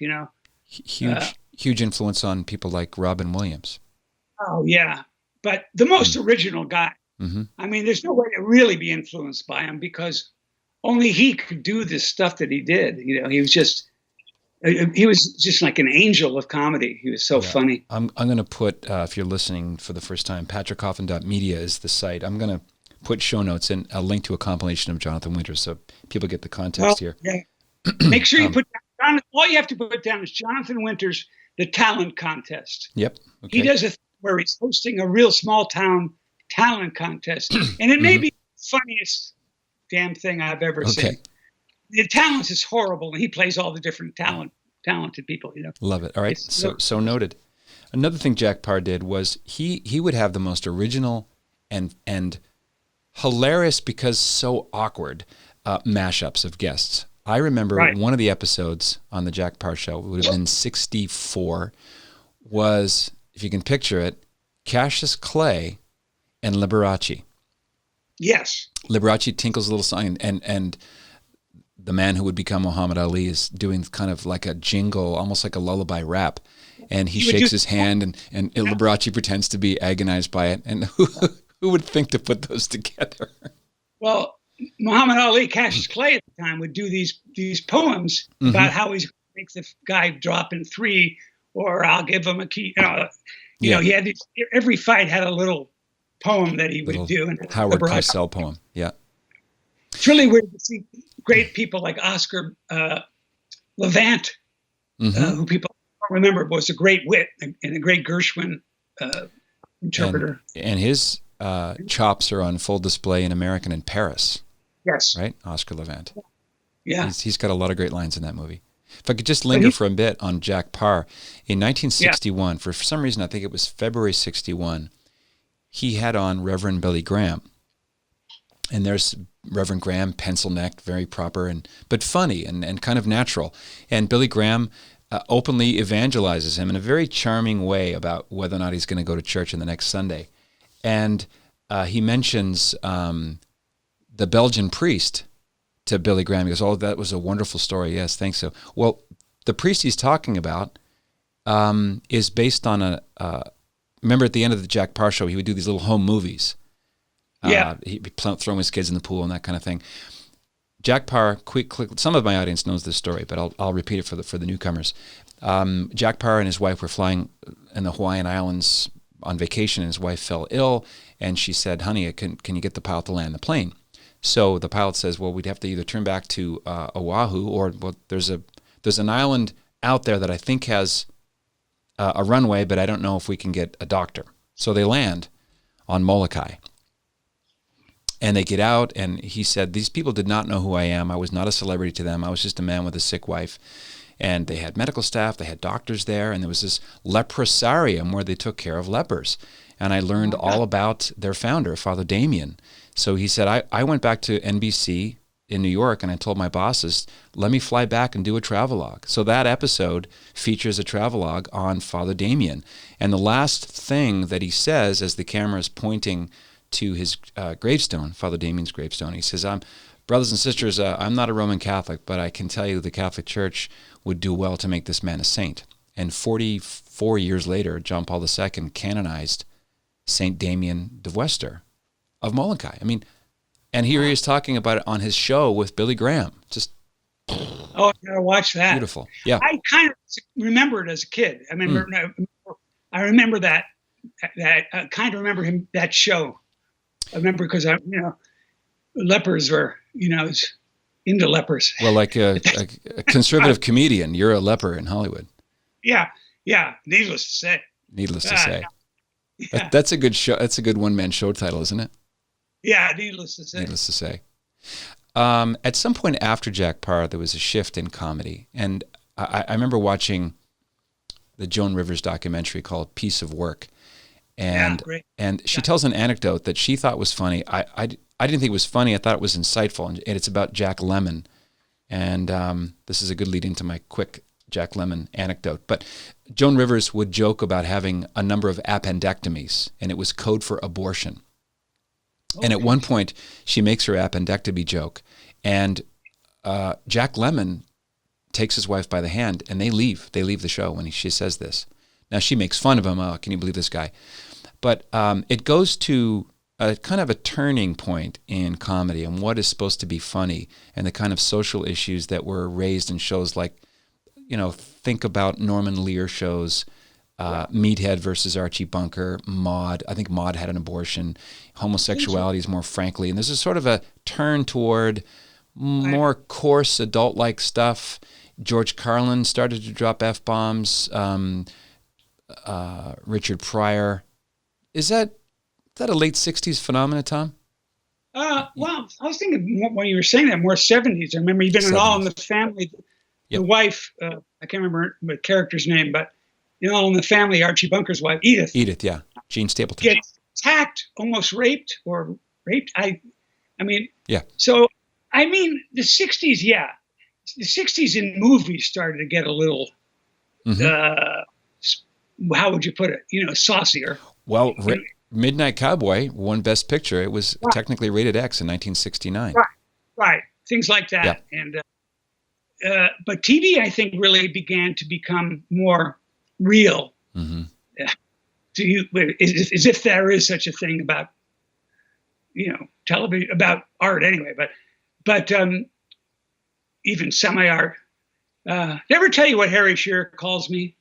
Speaker 1: Huge influence on people like Robin Williams.
Speaker 2: Oh, yeah. But the most original guy.
Speaker 1: Mm-hmm.
Speaker 2: I mean, there's no way to really be influenced by him because only he could do this stuff that he did. He was just like an angel of comedy. He was so funny.
Speaker 1: I'm going to put, if you're listening for the first time, patrickcoffin.media is the site. I'm going to put show notes and a link to a compilation of Jonathan Winters so people get the context here.
Speaker 2: Yeah. Make sure you put down, all you have to put down is Jonathan Winters, the talent contest.
Speaker 1: Yep. Okay.
Speaker 2: He does a thing where he's hosting a real small town talent contest. And it may be the funniest damn thing I've ever seen. The talent is horrible, and he plays all the different talented people.
Speaker 1: Love it. All right, so noted. Another thing Jack Parr did was he would have the most original and hilarious because so awkward mashups of guests. I remember one of the episodes on the Jack Parr show, it would have been 64, was, if you can picture it, Cassius Clay and Liberace.
Speaker 2: Yes.
Speaker 1: Liberace tinkles a little song, and the man who would become Muhammad Ali is doing kind of like a jingle, almost like a lullaby rap. And he shakes his hand, and Liberace pretends to be agonized by it. And who would think to put those together?
Speaker 2: Well, Muhammad Ali, Cassius Clay at the time, would do these poems about how he's going to make the guy drop in 3, or I'll give him a key. He had every fight had a little poem that he would do. And
Speaker 1: Howard Cosell poem, yeah.
Speaker 2: It's really weird to see great people like Oscar Levant, who people don't remember, was a great wit and a great Gershwin interpreter.
Speaker 1: And his chops are on full display in American in Paris.
Speaker 2: Yes.
Speaker 1: Right? Oscar Levant.
Speaker 2: Yeah.
Speaker 1: He's got a lot of great lines in that movie. If I could just linger for a bit on Jack Parr. In 1961, for some reason, I think it was February 61, he had on Reverend Billy Graham. And there's Reverend Graham, pencil-necked, very proper, but funny and kind of natural. And Billy Graham openly evangelizes him in a very charming way about whether or not he's going to go to church on the next Sunday. And he mentions the Belgian priest to Billy Graham. He goes, "Oh, that was a wonderful story. Yes, thanks." So, well, the priest he's talking about is based on remember at the end of the Jack Parr show, he would do these little home movies. He'd be throwing his kids in the pool and that kind of thing. Jack Parr, some of my audience knows this story, but I'll repeat it for the newcomers. Jack Parr and his wife were flying in the Hawaiian Islands on vacation, and his wife fell ill, and she said, "Honey, can you get the pilot to land the plane?" So the pilot says, "Well, we'd have to either turn back to Oahu, or there's an island out there that I think has a runway, but I don't know if we can get a doctor." So they land on Molokai. And they get out, and he said, "These people did not know who I am. I was not a celebrity to them. I was just a man with a sick wife." And they had medical staff, they had doctors there, and there was this leprosarium where they took care of lepers. And I learned all about their founder, Father Damien. So he said, I went back to NBC in New York, and I told my bosses, let me fly back and do a travelogue. So that episode features a travelogue on Father Damien. And the last thing that he says as the camera is pointing to his gravestone, Father Damien's gravestone, he says, "Brothers and sisters, I'm not a Roman Catholic, but I can tell you the Catholic Church would do well to make this man a saint." And 44 years later, John Paul II canonized Saint Damien de Wester of Molokai. I mean, and here he is talking about it on his show with Billy Graham. Just
Speaker 2: I gotta watch that.
Speaker 1: Beautiful. Yeah.
Speaker 2: I kind of remember it as a kid. I remember that. I kind of remember that show. I remember because lepers were, into lepers.
Speaker 1: Well, like a conservative comedian, you're a leper in Hollywood.
Speaker 2: Yeah. Needless to say.
Speaker 1: Yeah. That's a good show. That's a good one-man show title, isn't it?
Speaker 2: Yeah, needless to say.
Speaker 1: Needless to say. At some point after Jack Paar, there was a shift in comedy. And I remember watching the Joan Rivers documentary called Piece of Work. And she tells an anecdote that she thought was funny. I didn't think it was funny. I thought it was insightful. And it's about Jack Lemmon. And this is a good lead into my quick Jack Lemmon anecdote. But Joan Rivers would joke about having a number of appendectomies, and it was code for abortion. And at one point, she makes her appendectomy joke, and Jack Lemmon takes his wife by the hand, and they leave. They leave the show when she says this. Now, she makes fun of him. Oh, can you believe this guy? But it goes to a kind of a turning point in comedy and what is supposed to be funny and the kind of social issues that were raised in shows like, think about Norman Lear shows, Meathead versus Archie Bunker, Maude. I think Maude had an abortion. Homosexuality is more frankly. And there's a sort of a turn toward more coarse adult-like stuff. George Carlin started to drop F-bombs. Richard Pryor. Is that a late 60s phenomenon, Tom?
Speaker 2: Well, I was thinking when you were saying that, more 70s. I remember even in All in the Family, the wife, I can't remember the character's name, but in All in the Family, Archie Bunker's wife, Edith.
Speaker 1: Edith, yeah. Gene Stapleton.
Speaker 2: Gets attacked, almost raped or raped. I mean,
Speaker 1: yeah.
Speaker 2: So, I mean, the 60s, yeah. The 60s in movies started to get a little, how would you put it? Saucier.
Speaker 1: Well, Midnight Cowboy won Best Picture. It was technically rated X in 1969.
Speaker 2: Right. Things like that. Yeah. And but TV, I think, really began to become more real. Mm-hmm. To you, as if there is such a thing about, television, about art anyway. But even semi-art. Did I ever tell you what Harry Shearer calls me?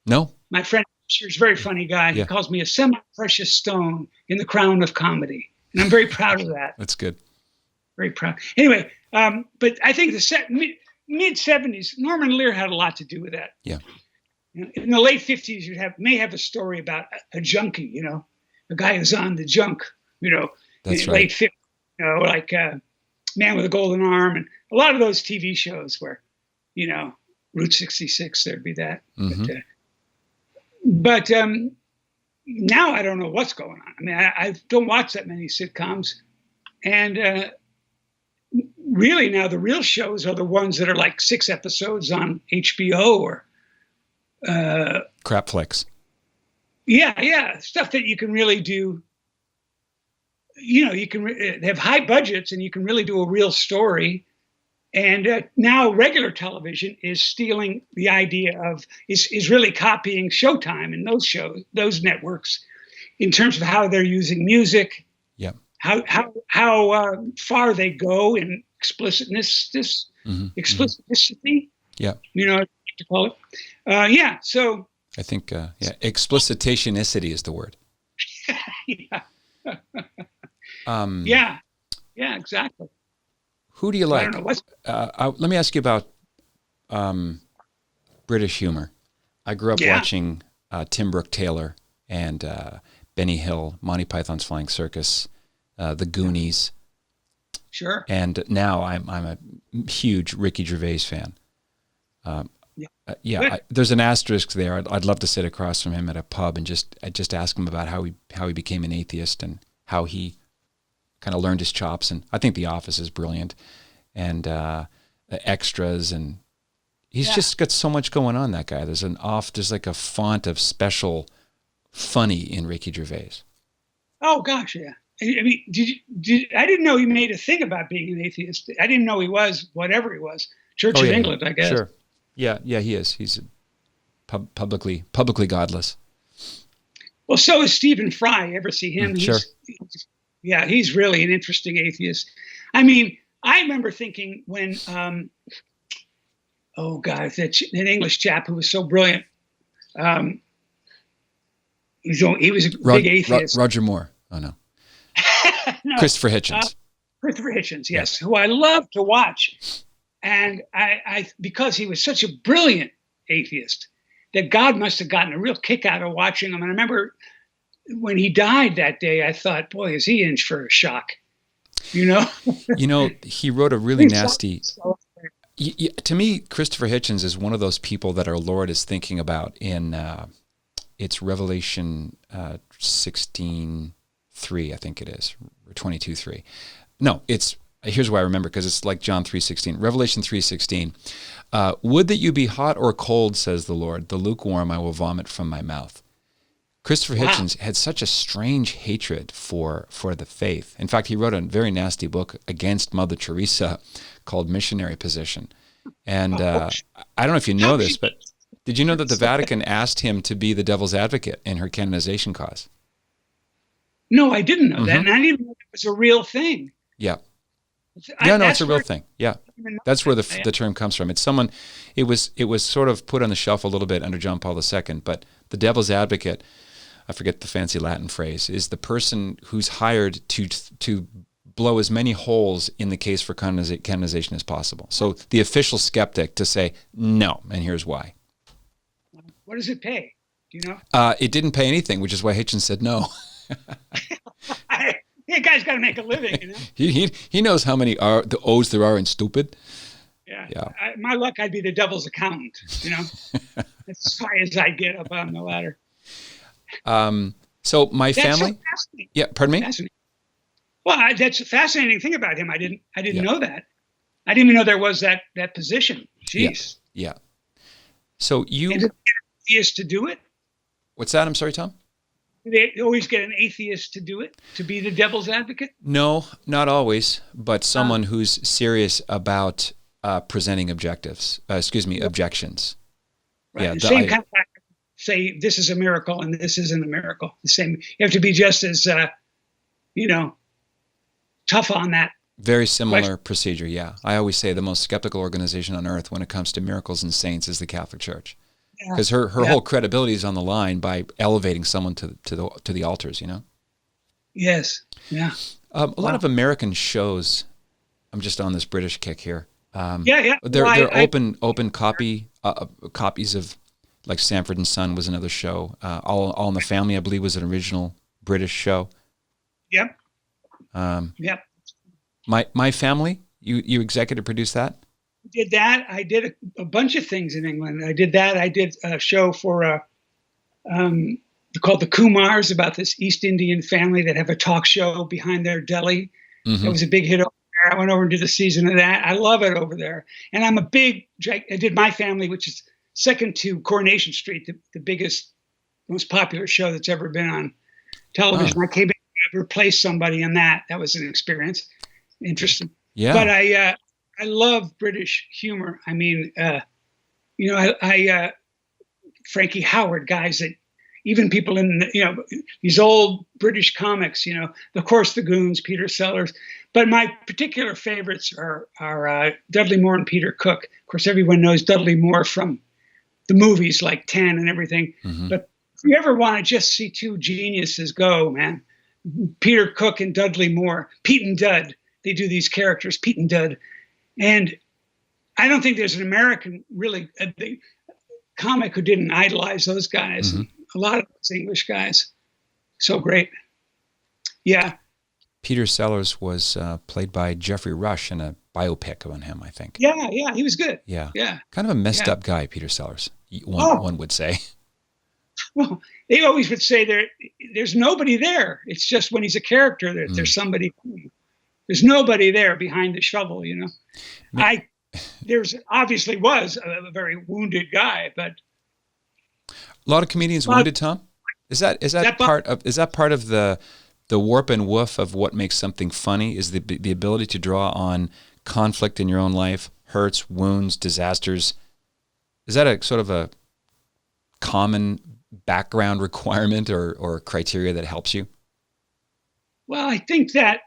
Speaker 1: No.
Speaker 2: My friend Shearer's a very funny guy. Yeah. He calls me a semi-precious stone in the crown of comedy. And I'm very proud of that.
Speaker 1: That's good.
Speaker 2: Very proud. Anyway, but I think the mid-70s, Norman Lear had a lot to do with that.
Speaker 1: Yeah.
Speaker 2: In the late 50s, you may have a story about a junkie, a guy who's on the junk,
Speaker 1: That's
Speaker 2: in late 50s, like Man with a Golden Arm. And a lot of those TV shows where, Route 66, there'd be that. Mm-hmm. But now I don't know what's going on. I mean, I don't watch that many sitcoms. And really now the real shows are the ones that are like 6 episodes on HBO or
Speaker 1: crap flicks.
Speaker 2: Yeah. Stuff that you can really do. You can have high budgets and you can really do a real story. And now regular television is stealing the idea of, is really copying Showtime and those shows, those networks, in terms of how they're using music.
Speaker 1: Yeah.
Speaker 2: How far they go in explicitness, explicitity.
Speaker 1: Yeah.
Speaker 2: To call it. So
Speaker 1: I think explicitationicity is the word.
Speaker 2: Yeah. Yeah, exactly.
Speaker 1: Who do you like?
Speaker 2: I don't know.
Speaker 1: Let me ask you about British humor. I grew up watching Tim Brooke Taylor and Benny Hill, Monty Python's Flying Circus, The Goonies.
Speaker 2: Sure.
Speaker 1: And now I'm a huge Ricky Gervais fan. There's an asterisk there. I'd love to sit across from him at a pub and just ask him about how he became an atheist and how he kind of learned his chops. And I think The Office is brilliant, and the extras, and he's just got so much going on. That guy. There's like a font of special funny in Ricky Gervais.
Speaker 2: Oh gosh, yeah. I mean, I didn't know he made a thing about being an atheist. I didn't know he was whatever he was. Church of England, I guess.
Speaker 1: Sure. Yeah, he is. He's publicly godless.
Speaker 2: Well, so is Stephen Fry. Ever see him?
Speaker 1: Sure.
Speaker 2: He's really an interesting atheist. I mean, I remember thinking when, that English chap who was so brilliant. He was a big atheist.
Speaker 1: Roger Moore. Oh no.
Speaker 2: No.
Speaker 1: Christoper Hitchens.
Speaker 2: Christoper Hitchens, yes, who I love to watch. And I because he was such a brilliant atheist that God must have gotten a real kick out of watching him. And I remember when he died that day, I thought, boy, is he in for a shock. You know,
Speaker 1: He wrote a really nasty. To me, Christopher Hitchens is one of those people that our Lord is thinking about in it's Revelation 16:3, I think it is, or 22:3. No, here's why I remember, because it's like John 3:16, Revelation 3:16. Would that you be hot or cold, says the Lord. The lukewarm I will vomit from my mouth. Christopher Hitchens had such a strange hatred for the faith. In fact, he wrote a very nasty book against Mother Teresa called Missionary Position. And I don't know if you know this, but did you know that the Vatican asked him to be the devil's advocate in her canonization cause?
Speaker 2: No, I didn't know that. And I didn't know it was a real thing.
Speaker 1: Yeah. It's a real thing. Yeah. That's where the term comes from. It's someone, it was sort of put on the shelf a little bit under John Paul II, but the devil's advocate, I forget the fancy Latin phrase, is the person who's hired to blow as many holes in the case for canonization as possible. So the official skeptic to say no, and here's why.
Speaker 2: What does it pay? Do you know?
Speaker 1: It didn't pay anything, which is why Hitchens said no.
Speaker 2: That guy's got to make a living, you know.
Speaker 1: He knows how many the O's there are in stupid.
Speaker 2: Yeah. My luck, I'd be the devil's accountant. You know, that's as high as I get up on the ladder.
Speaker 1: So my family.
Speaker 2: So
Speaker 1: yeah, pardon me.
Speaker 2: Well, that's a fascinating thing about him. I didn't know that. I didn't even know there was that position. Jeez.
Speaker 1: Yeah. So you.
Speaker 2: And atheist to do it.
Speaker 1: What's that? I'm sorry, Tom.
Speaker 2: They always get an atheist to do it, to be the devil's advocate?
Speaker 1: No, not always, but someone who's serious about presenting objections.
Speaker 2: Right.
Speaker 1: Yeah,
Speaker 2: the same kind of say this is a miracle and this isn't a miracle. The same. You have to be just as, tough on that.
Speaker 1: Very similar procedure, yeah. I always say the most skeptical organization on earth when it comes to miracles and saints is the Catholic Church. Because her whole credibility is on the line by elevating someone to the altars, you know?
Speaker 2: Yes, yeah.
Speaker 1: A lot of American shows, I'm just on this British kick here.
Speaker 2: They're
Speaker 1: open copies of, like Sanford and Son was another show. All in the Family, I believe, was an original British show.
Speaker 2: Yep.
Speaker 1: My Family, you executive produced that?
Speaker 2: Did that. I did a bunch of things in England. I did that. I did a show for called the Kumars, about this East Indian family that have a talk show behind their deli. Mm-hmm. It was a big hit over there. I went over and did a season of that. I love it over there. And I did My Family, which is second to Coronation Street, the biggest, most popular show that's ever been on television. I came in and replaced somebody in that. That was an experience. Interesting.
Speaker 1: Yeah.
Speaker 2: But I love British humor. I mean, Frankie Howard, guys that even people in, these old British comics, of course, the Goons, Peter Sellers. But my particular favorites are Dudley Moore and Peter Cook. Of course, everyone knows Dudley Moore from the movies like 10 and everything. Mm-hmm. But if you ever want to just see two geniuses go, man, Peter Cook and Dudley Moore, Pete and Dud, they do these characters, Pete and Dud. And I don't think there's an American really comic who didn't idolize those guys. Mm-hmm. A lot of those English guys. So great. Yeah.
Speaker 1: Peter Sellers was played by Geoffrey Rush in a biopic on him, I think.
Speaker 2: Yeah, he was good.
Speaker 1: Yeah. Kind of a messed up guy, Peter Sellers, one would say.
Speaker 2: Well, they always would say there's nobody there. It's just when he's a character that there's somebody. There's nobody there behind the shovel, There's obviously was a very wounded guy, but
Speaker 1: a lot of comedians wounded, Tom. Is that part of the warp and woof of what makes something funny? Is the ability to draw on conflict in your own life, hurts, wounds, disasters? Is that a sort of a common background requirement or criteria that helps you?
Speaker 2: Well, I think that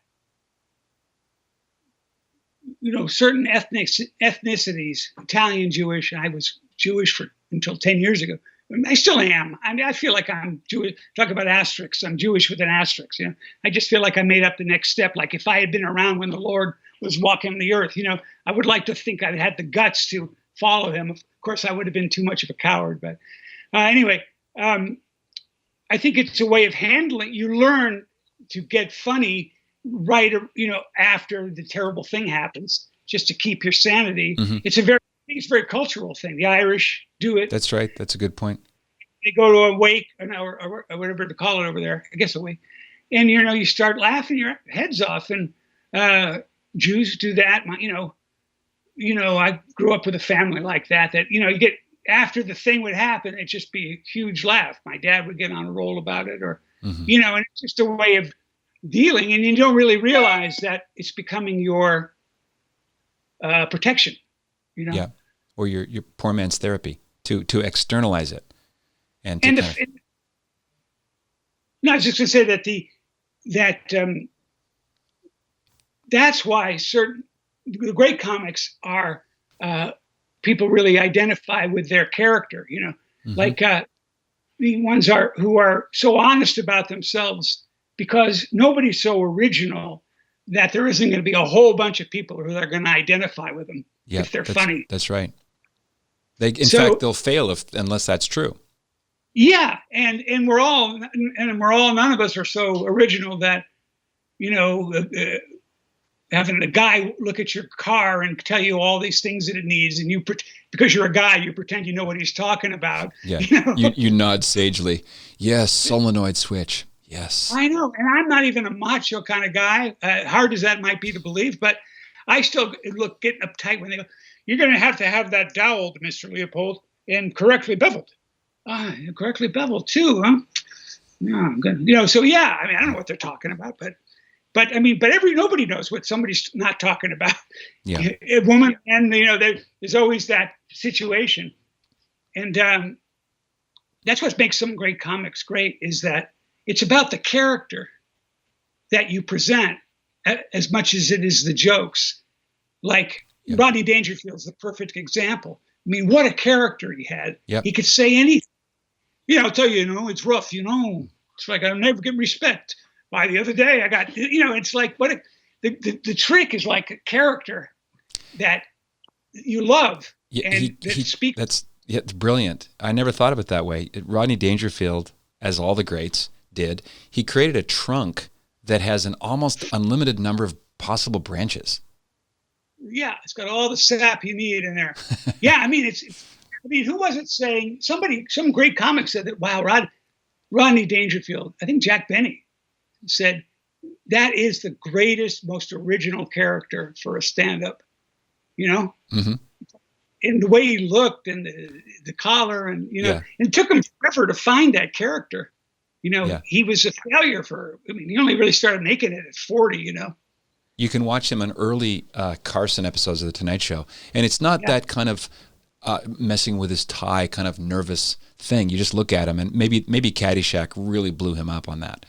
Speaker 2: certain ethnicities, Italian, Jewish. I was Jewish until 10 years ago. I still am. I mean, I feel like I'm Jewish. Talk about asterisks. I'm Jewish with an asterisk. I just feel like I made up the next step. Like if I had been around when the Lord was walking the earth, I would like to think I had the guts to follow him. Of course, I would have been too much of a coward. But anyway, I think it's a way of handling. You learn to get funny right, after the terrible thing happens, just to keep your sanity.
Speaker 1: Mm-hmm.
Speaker 2: It's a very cultural thing. The Irish do it.
Speaker 1: That's right. That's a good point.
Speaker 2: They go to a wake, or whatever to call it over there. I guess a wake, and you start laughing your heads off. And Jews do that. I grew up with a family like that. That you get after the thing would happen, it'd just be a huge laugh. My dad would get on a roll about it, or and it's just a way of dealing, and you don't really realize that it's becoming your protection.
Speaker 1: Yeah, or your poor man's therapy to externalize it. I
Speaker 2: was just going to say that that's why the great comics are people really identify with their character. Like the ones who are so honest about themselves, because nobody's so original that there isn't going to be a whole bunch of people who are going to identify with them if they're funny.
Speaker 1: That's right. In fact, they'll fail unless that's true.
Speaker 2: Yeah, and we're all none of us are so original that having a guy look at your car and tell you all these things that it needs, and because you're a guy, you pretend you know what he's talking about.
Speaker 1: Yeah, you nod sagely. Yes, solenoid switch. Yes,
Speaker 2: I know, and I'm not even a macho kind of guy. Hard as that might be to believe, but I still get uptight when they go, "You're going to have that doweled, Mr. Leopold, and correctly beveled." Correctly beveled too, huh? Yeah, good. So yeah, I don't know what they're talking about, but nobody knows what somebody's not talking about.
Speaker 1: Yeah,
Speaker 2: a woman, and there's always that situation, and that's what makes some great comics great, is that it's about the character that you present as much as it is the jokes. Like Rodney Dangerfield's the perfect example. What a character he had.
Speaker 1: Yep.
Speaker 2: He could say anything. I'll tell you, it's rough, it's like I'll never get respect. By the other day, I got, it's like, the trick is like a character that you love.
Speaker 1: Yeah,
Speaker 2: and
Speaker 1: it's brilliant. I never thought of it that way. Rodney Dangerfield, as all the greats did, he created a trunk that has an almost unlimited number of possible branches.
Speaker 2: Yeah, it's got all the sap you need in there. Yeah, who was it saying? Some great comic said that, wow, Rodney Dangerfield, I think Jack Benny said, that is the greatest, most original character for a stand-up,
Speaker 1: Mm-hmm.
Speaker 2: And the way he looked, and the collar, and, and it took him forever to find that character. He was a failure he only really started making it at 40,
Speaker 1: You can watch him on early Carson episodes of The Tonight Show, and it's not that kind of messing with his tie kind of nervous thing. You just look at him, and maybe Caddyshack really blew him up on that.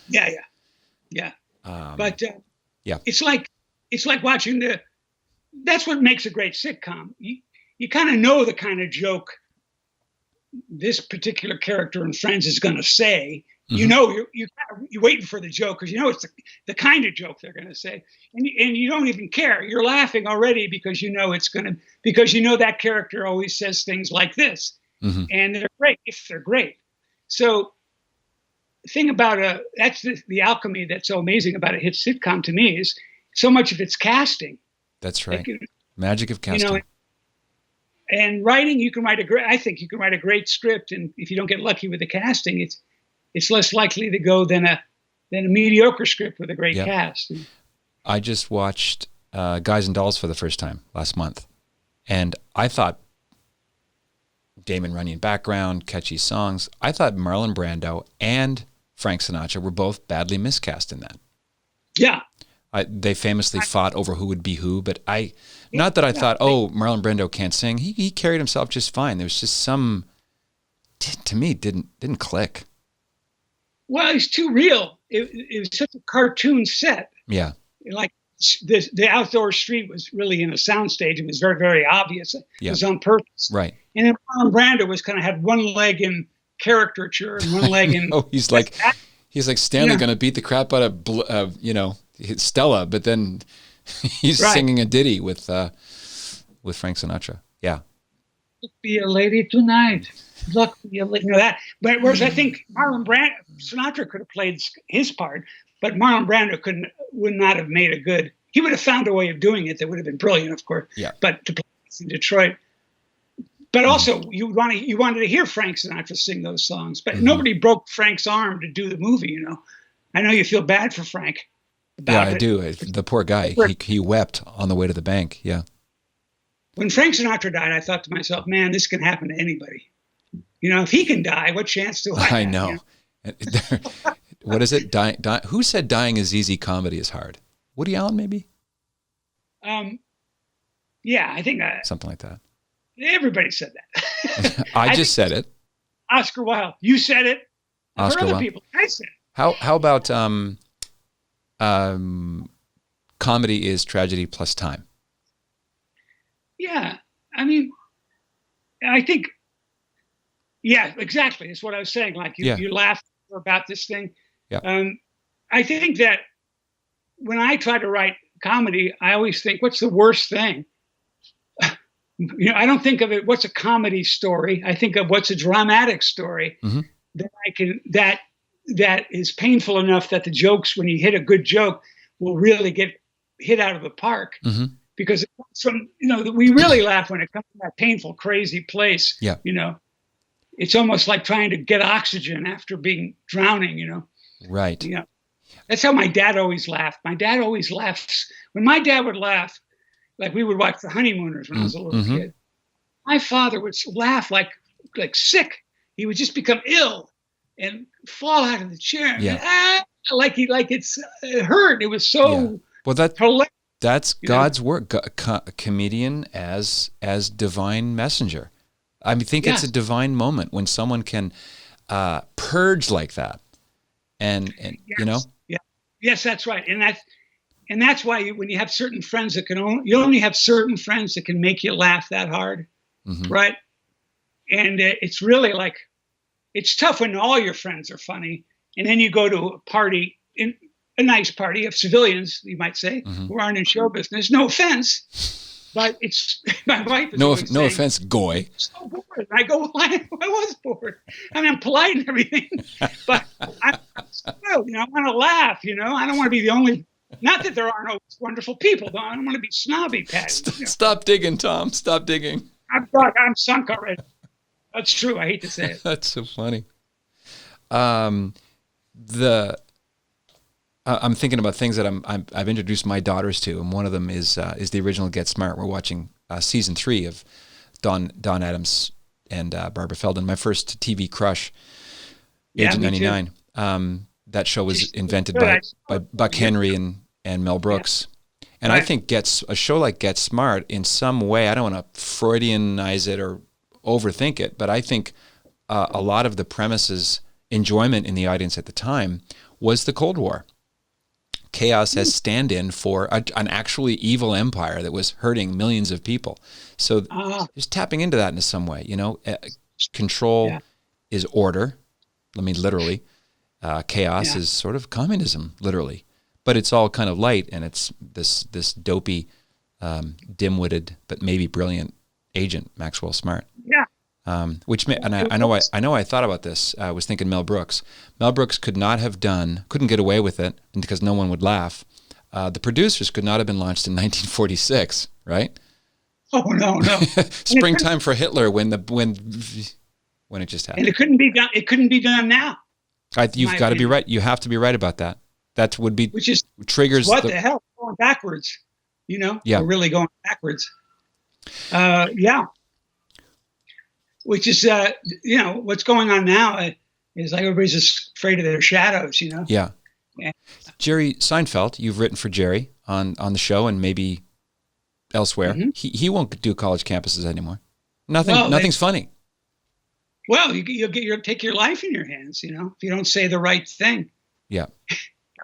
Speaker 2: Yeah. But it's like watching that's what makes a great sitcom. You kind of know the kind of joke this particular character in Friends is going to say.
Speaker 1: Mm-hmm.
Speaker 2: You're waiting for the joke, because it's the kind of joke they're going to say, and you don't even care. You're laughing already because that character always says things like this,
Speaker 1: mm-hmm.
Speaker 2: and they're great if they're great. So the thing about that's the alchemy that's so amazing about a hit sitcom to me is so much of it's casting.
Speaker 1: That's right. Magic of casting.
Speaker 2: And writing, I think you can write a great script, and if you don't get lucky with the casting, it's less likely to go than a mediocre script with a great cast.
Speaker 1: I just watched Guys and Dolls for the first time last month, and I thought Damon Runyon background, catchy songs. I thought Marlon Brando and Frank Sinatra were both badly miscast in that.
Speaker 2: Yeah.
Speaker 1: They famously fought over who would be who, but not that I thought, Marlon Brando can't sing. He carried himself just fine. There was just to me, didn't click.
Speaker 2: Well, he's too real. It was such a cartoon set.
Speaker 1: Yeah.
Speaker 2: Like the outdoor street was really in a soundstage. It was very, very obvious. It was on purpose.
Speaker 1: Right.
Speaker 2: And then Marlon Brando was kind of had one leg in caricature and one leg in.
Speaker 1: He's like Stanley going to beat the crap out of Stella, but then he's singing a ditty with Frank Sinatra. Yeah.
Speaker 2: Be a lady tonight. Look, that. But whereas I think Sinatra could have played his part. but Marlon Brando would not have made a good. He would have found a way of doing it that would have been brilliant, of course.
Speaker 1: Yeah.
Speaker 2: But to play in Detroit. But also, you wanted to hear Frank Sinatra sing those songs, but nobody broke Frank's arm to do the movie. I know you feel bad for Frank.
Speaker 1: Yeah, I do. The poor guy. He wept on the way to the bank. Yeah.
Speaker 2: When Frank Sinatra died, I thought to myself, man, this can happen to anybody. If he can die, what chance do I have?
Speaker 1: I know. What is it? Who said dying is easy, comedy is hard? Woody Allen, maybe?
Speaker 2: Yeah, I think
Speaker 1: something like that.
Speaker 2: Everybody said that.
Speaker 1: I just said it.
Speaker 2: Oscar Wilde, you said it.
Speaker 1: Oscar
Speaker 2: other
Speaker 1: Wilde.
Speaker 2: People, I said it.
Speaker 1: How about comedy is tragedy plus time?
Speaker 2: Yeah, I mean, I think, yeah, exactly. It's what I was saying. Like you laugh about this thing.
Speaker 1: Yeah.
Speaker 2: I think that when I try to write comedy, I always think, what's the worst thing? I don't think of it, what's a comedy story? I think of what's a dramatic story that is painful enough that the jokes, when you hit a good joke, will really get hit out of the park. Because we really laugh when it comes to that painful, crazy place.
Speaker 1: Yeah.
Speaker 2: It's almost like trying to get oxygen after being drowning,
Speaker 1: Right.
Speaker 2: Yeah. That's how my dad always laughed. My dad always laughs. When my dad would laugh, like we would watch The Honeymooners when I was a little kid, my father would laugh like sick. He would just become ill and fall out of the chair.
Speaker 1: Yeah.
Speaker 2: It hurt. It was so
Speaker 1: well, that's God's work. Comedian as divine messenger. I think it's a divine moment when someone can purge like that, and
Speaker 2: yes. Yeah. Yes, that's right, and that's why when you have certain friends that you only have certain friends that can make you laugh that hard, right? And it's really like it's tough when all your friends are funny, and then you go to a party a nice party of civilians, you might say, who aren't in show business. No offense, but it's my wife. Is
Speaker 1: no
Speaker 2: saying,
Speaker 1: offense, Goy.
Speaker 2: So bored. I go, I was bored. I mean, I'm polite and everything, but I want to laugh. I don't want to be the only. Not that there aren't always wonderful people, though. I don't want to be snobby, Patty.
Speaker 1: Stop digging, Tom. Stop digging.
Speaker 2: I'm sunk already. That's true. I hate to say it.
Speaker 1: That's so funny. I'm thinking about things that I've introduced my daughters to, and one of them is the original Get Smart. We're watching season 3 of Don Adams and Barbara Feldon. My first TV crush, Agent 99. That show was invented by Buck Henry and Mel Brooks. And I think a show like Get Smart, in some way, I don't want to Freudianize it or overthink it, but I think a lot of the premises, enjoyment in the audience at the time, was the Cold War. Chaos as stand-in for an actually evil empire that was hurting millions of people. So just tapping into that in some way, control is order. I mean, literally. Chaos is sort of communism, literally. But it's all kind of light, and it's this dopey, dim-witted, but maybe brilliant agent, Maxwell Smart.
Speaker 2: Yeah.
Speaker 1: I know I thought about this. I was thinking Mel Brooks. Mel Brooks couldn't get away with it because no one would laugh. The Producers could not have been launched in 1946, right?
Speaker 2: Oh no.
Speaker 1: Springtime for Hitler when it just happened.
Speaker 2: And it couldn't be done. It couldn't be done now.
Speaker 1: You've got to be right. You have to be right about that. That would be
Speaker 2: which is
Speaker 1: triggers.
Speaker 2: What the hell? Going backwards.
Speaker 1: Yeah.
Speaker 2: We're really going backwards. Yeah. Which is, what's going on now is like everybody's just afraid of their shadows,
Speaker 1: Yeah. Jerry Seinfeld, you've written for Jerry on the show and maybe elsewhere. He won't do college campuses anymore. Nothing's funny.
Speaker 2: Well, you'll take your life in your hands, if you don't say the right thing.
Speaker 1: Yeah.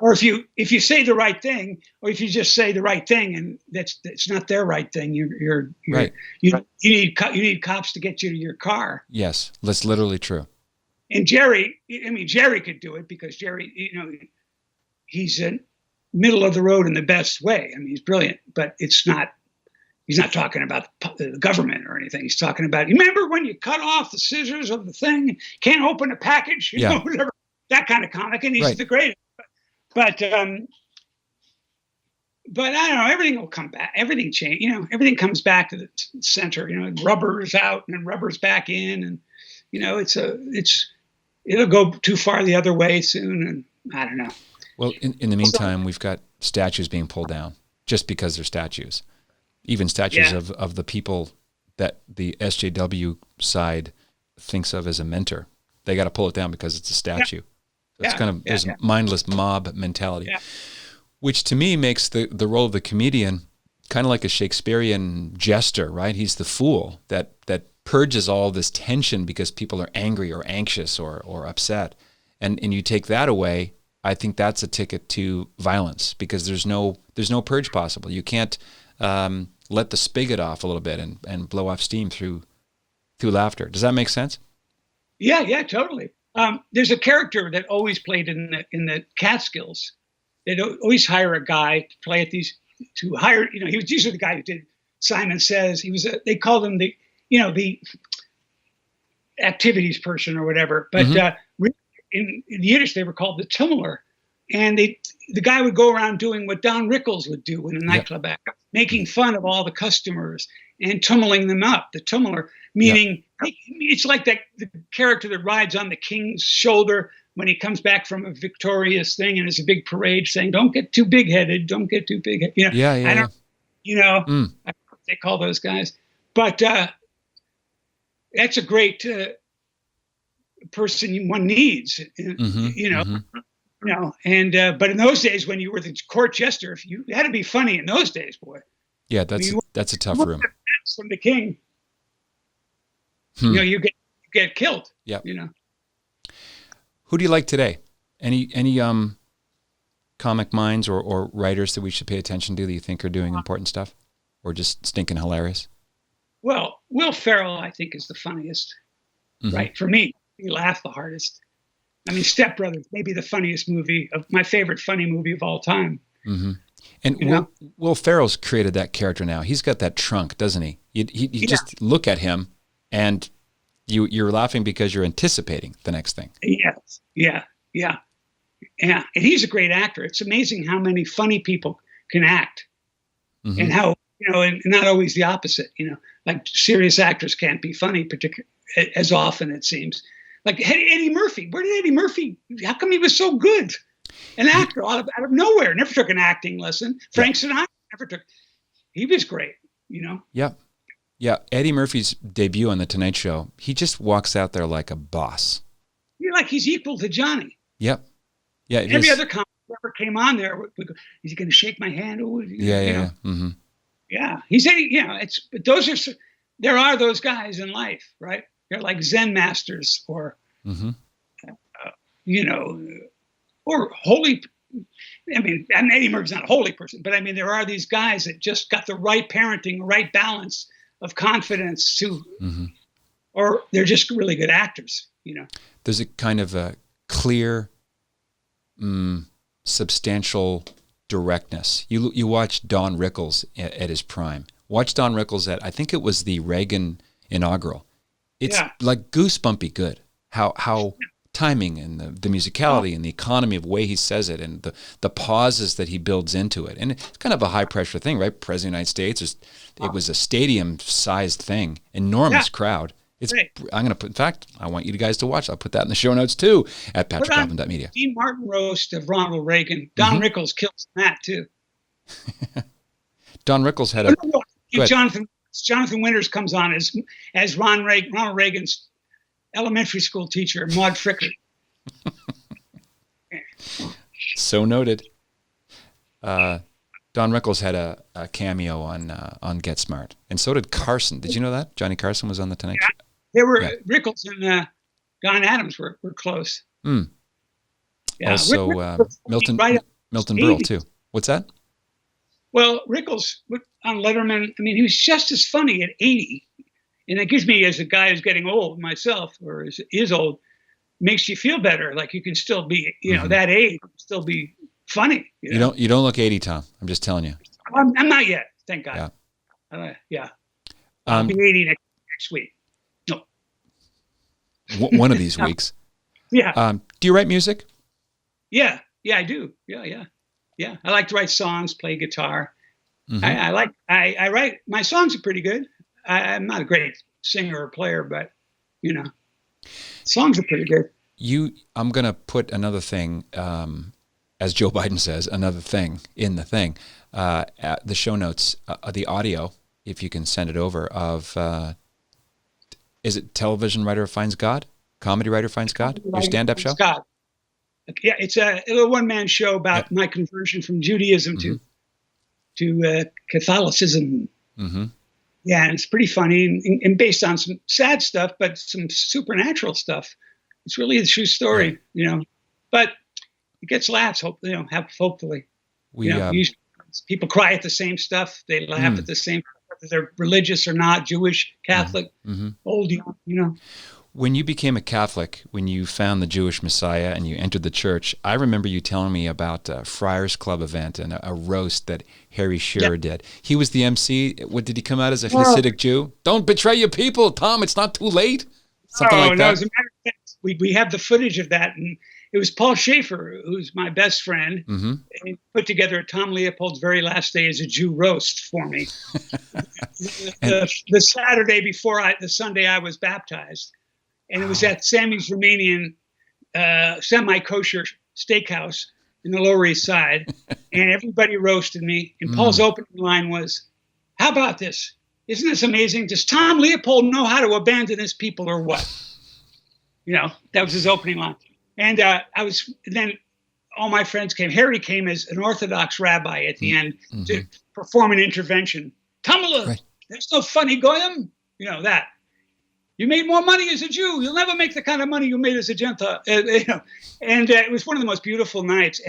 Speaker 2: Or if you say the right thing, or if you just say the right thing and it's not their right thing, you're
Speaker 1: right.
Speaker 2: You need cops to get you to your car.
Speaker 1: Yes, that's literally true.
Speaker 2: And Jerry could do it because Jerry, he's in middle of the road in the best way. I mean, he's brilliant, but he's not talking about the government or anything. He's talking about, you remember when you cut off the scissors of the thing, can't open a package, whatever, that kind of comic, and he's the greatest. But but I don't know. Everything will come back. Everything change. Everything comes back to the center. Rubber's out and then rubber's back in, and it'll go too far the other way soon. And I don't know.
Speaker 1: Well, in the meantime, we've got statues being pulled down just because they're statues. Even statues of the people that the SJW side thinks of as a mentor. They got to pull it down because it's a statue. It's kind of there's mindless mob mentality, which to me makes the role of the comedian kind of like a Shakespearean jester, right? He's the fool that purges all this tension because people are angry or anxious or upset. And you take that away, I think that's a ticket to violence because there's no purge possible. You can't let the spigot off a little bit and blow off steam through laughter. Does that make sense?
Speaker 2: Yeah, totally. There's a character that always played in the Catskills. They'd always hire a guy to play at these. To hire, he was usually the guy who did Simon Says. He was. They called him the activities person or whatever. But in Yiddish, they were called the Tummler, and the guy would go around doing what Don Rickles would do in a nightclub act, making fun of all the customers and tummling them up. The Tummler, meaning it's like the character that rides on the king's shoulder when he comes back from a victorious thing and there's a big parade saying, "Don't get too big-headed, don't get too big-headed." They call those guys. But that's a great person one needs, but in those days when you were the court jester, if you had to be funny in those days, boy.
Speaker 1: Yeah, that's a tough room.
Speaker 2: From the king, you get killed.
Speaker 1: Yeah. Who do you like today? Any comic minds or writers that we should pay attention to that you think are doing important stuff, or just stinking hilarious?
Speaker 2: Well, Will Ferrell, I think, is the funniest. Right, for me, he laughed the hardest. I mean, Step Brothers, maybe the funniest movie of my favorite funny movie of all time.
Speaker 1: And Will Ferrell's created that character now. He's got that trunk, doesn't he? You just look at him, and you're laughing because you're anticipating the next thing. Yes,
Speaker 2: yeah. And he's a great actor. It's amazing how many funny people can act, and how and not always the opposite. Like serious actors can't be funny, particularly as often it seems. Like Eddie Murphy. Where did Eddie Murphy? How come he was so good? An actor out of nowhere. Never took an acting lesson. Frank Sinatra never took. He was great.
Speaker 1: Yeah. Eddie Murphy's debut on The Tonight Show. He just walks out there like a boss.
Speaker 2: He's equal to Johnny.
Speaker 1: Yep. Yeah.
Speaker 2: Every other comic who ever came on there would go, "Is he going to shake my hand?"
Speaker 1: Yeah.
Speaker 2: Yeah. He's but there are those guys in life, right? They're like Zen masters or or holy. I mean, Eddie Murphy's not a holy person, but I mean, there are these guys that just got the right parenting, right balance of confidence or they're just really good actors,
Speaker 1: There's a kind of a clear, substantial directness. You watch Don Rickles at his prime. Watch Don Rickles at, I think it was the Reagan inaugural. It's like goosebumpy good. How timing and the musicality and the economy of the way he says it and the pauses that he builds into it. And it's kind of a high pressure thing, right? President of the United States, it was a stadium sized thing, enormous crowd. It's right. In fact, I want you guys to watch. I'll put that in the show notes too at patrickhoffman.media.
Speaker 2: Dean Martin roast of Ronald Reagan. Don Rickles kills that too.
Speaker 1: Don Rickles had
Speaker 2: Jonathan Winters comes on as Ronald Reagan's elementary school teacher, Maud Fricker.
Speaker 1: So noted. Don Rickles had a cameo on Get Smart, and so did Carson. Did you know that Johnny Carson was on the Tonight Show?
Speaker 2: They were Rickles and Don Adams were close.
Speaker 1: Yeah, also Milton Berle too. What's that?
Speaker 2: Well, Rickles on Letterman. I mean, he was just as funny at 80. And it gives me, as a guy who's getting old myself, or is old, makes you feel better. Like you can still be, that age, still be funny.
Speaker 1: You don't look 80, Tom. I'm just telling you.
Speaker 2: I'm not yet. Thank God. Yeah. I'll be 80 next week. No.
Speaker 1: One of these weeks.
Speaker 2: Yeah.
Speaker 1: Do you write music?
Speaker 2: Yeah. Yeah, I do. Yeah, yeah, yeah. I like to write songs, play guitar.
Speaker 1: Mm-hmm.
Speaker 2: I write, my songs are pretty good. I'm not a great singer or player, but you know, songs are pretty good.
Speaker 1: I'm going to put another thing, as Joe Biden says, another thing in the thing, at the show notes, the audio, if you can send it over, of, is it Television Writer Finds God? Comedy Writer Finds God? Your stand-up show?
Speaker 2: God. Yeah, it's a one-man show about my conversion from Judaism to Catholicism.
Speaker 1: Mm-hmm.
Speaker 2: Yeah, and it's pretty funny and based on some sad stuff, but some supernatural stuff. It's really a true story, you know. But it gets laughs, hopefully. Usually people cry at the same stuff. They laugh at the same, whether they're religious or not, Jewish, Catholic, old, young, you know.
Speaker 1: When you became a Catholic, when you found the Jewish Messiah and you entered the church, I remember you telling me about a Friars Club event and a roast that Harry Shearer did. He was the MC. What, did he come out as a Hasidic Jew? Don't betray your people, Tom. It's not too late. Something like that.
Speaker 2: No, as a matter of fact, we have the footage of that, and it was Paul Schaefer, who's my best friend, and he put together Tom Leopold's very last day as a Jew roast for me. the Saturday before the Sunday I was baptized. And it was at Sammy's Romanian semi-kosher steakhouse in the Lower East Side. And everybody roasted me. And Paul's opening line was, how about this? Isn't this amazing? Does Tom Leopold know how to abandon his people or what? You know, that was his opening line. And then all my friends came. Harry came as an Orthodox rabbi at the end to perform an intervention. Tamala, there's no funny goyim. You know, that. You made more money as a Jew. You'll never make the kind of money you made as a Gentile. And it was one of the most beautiful nights.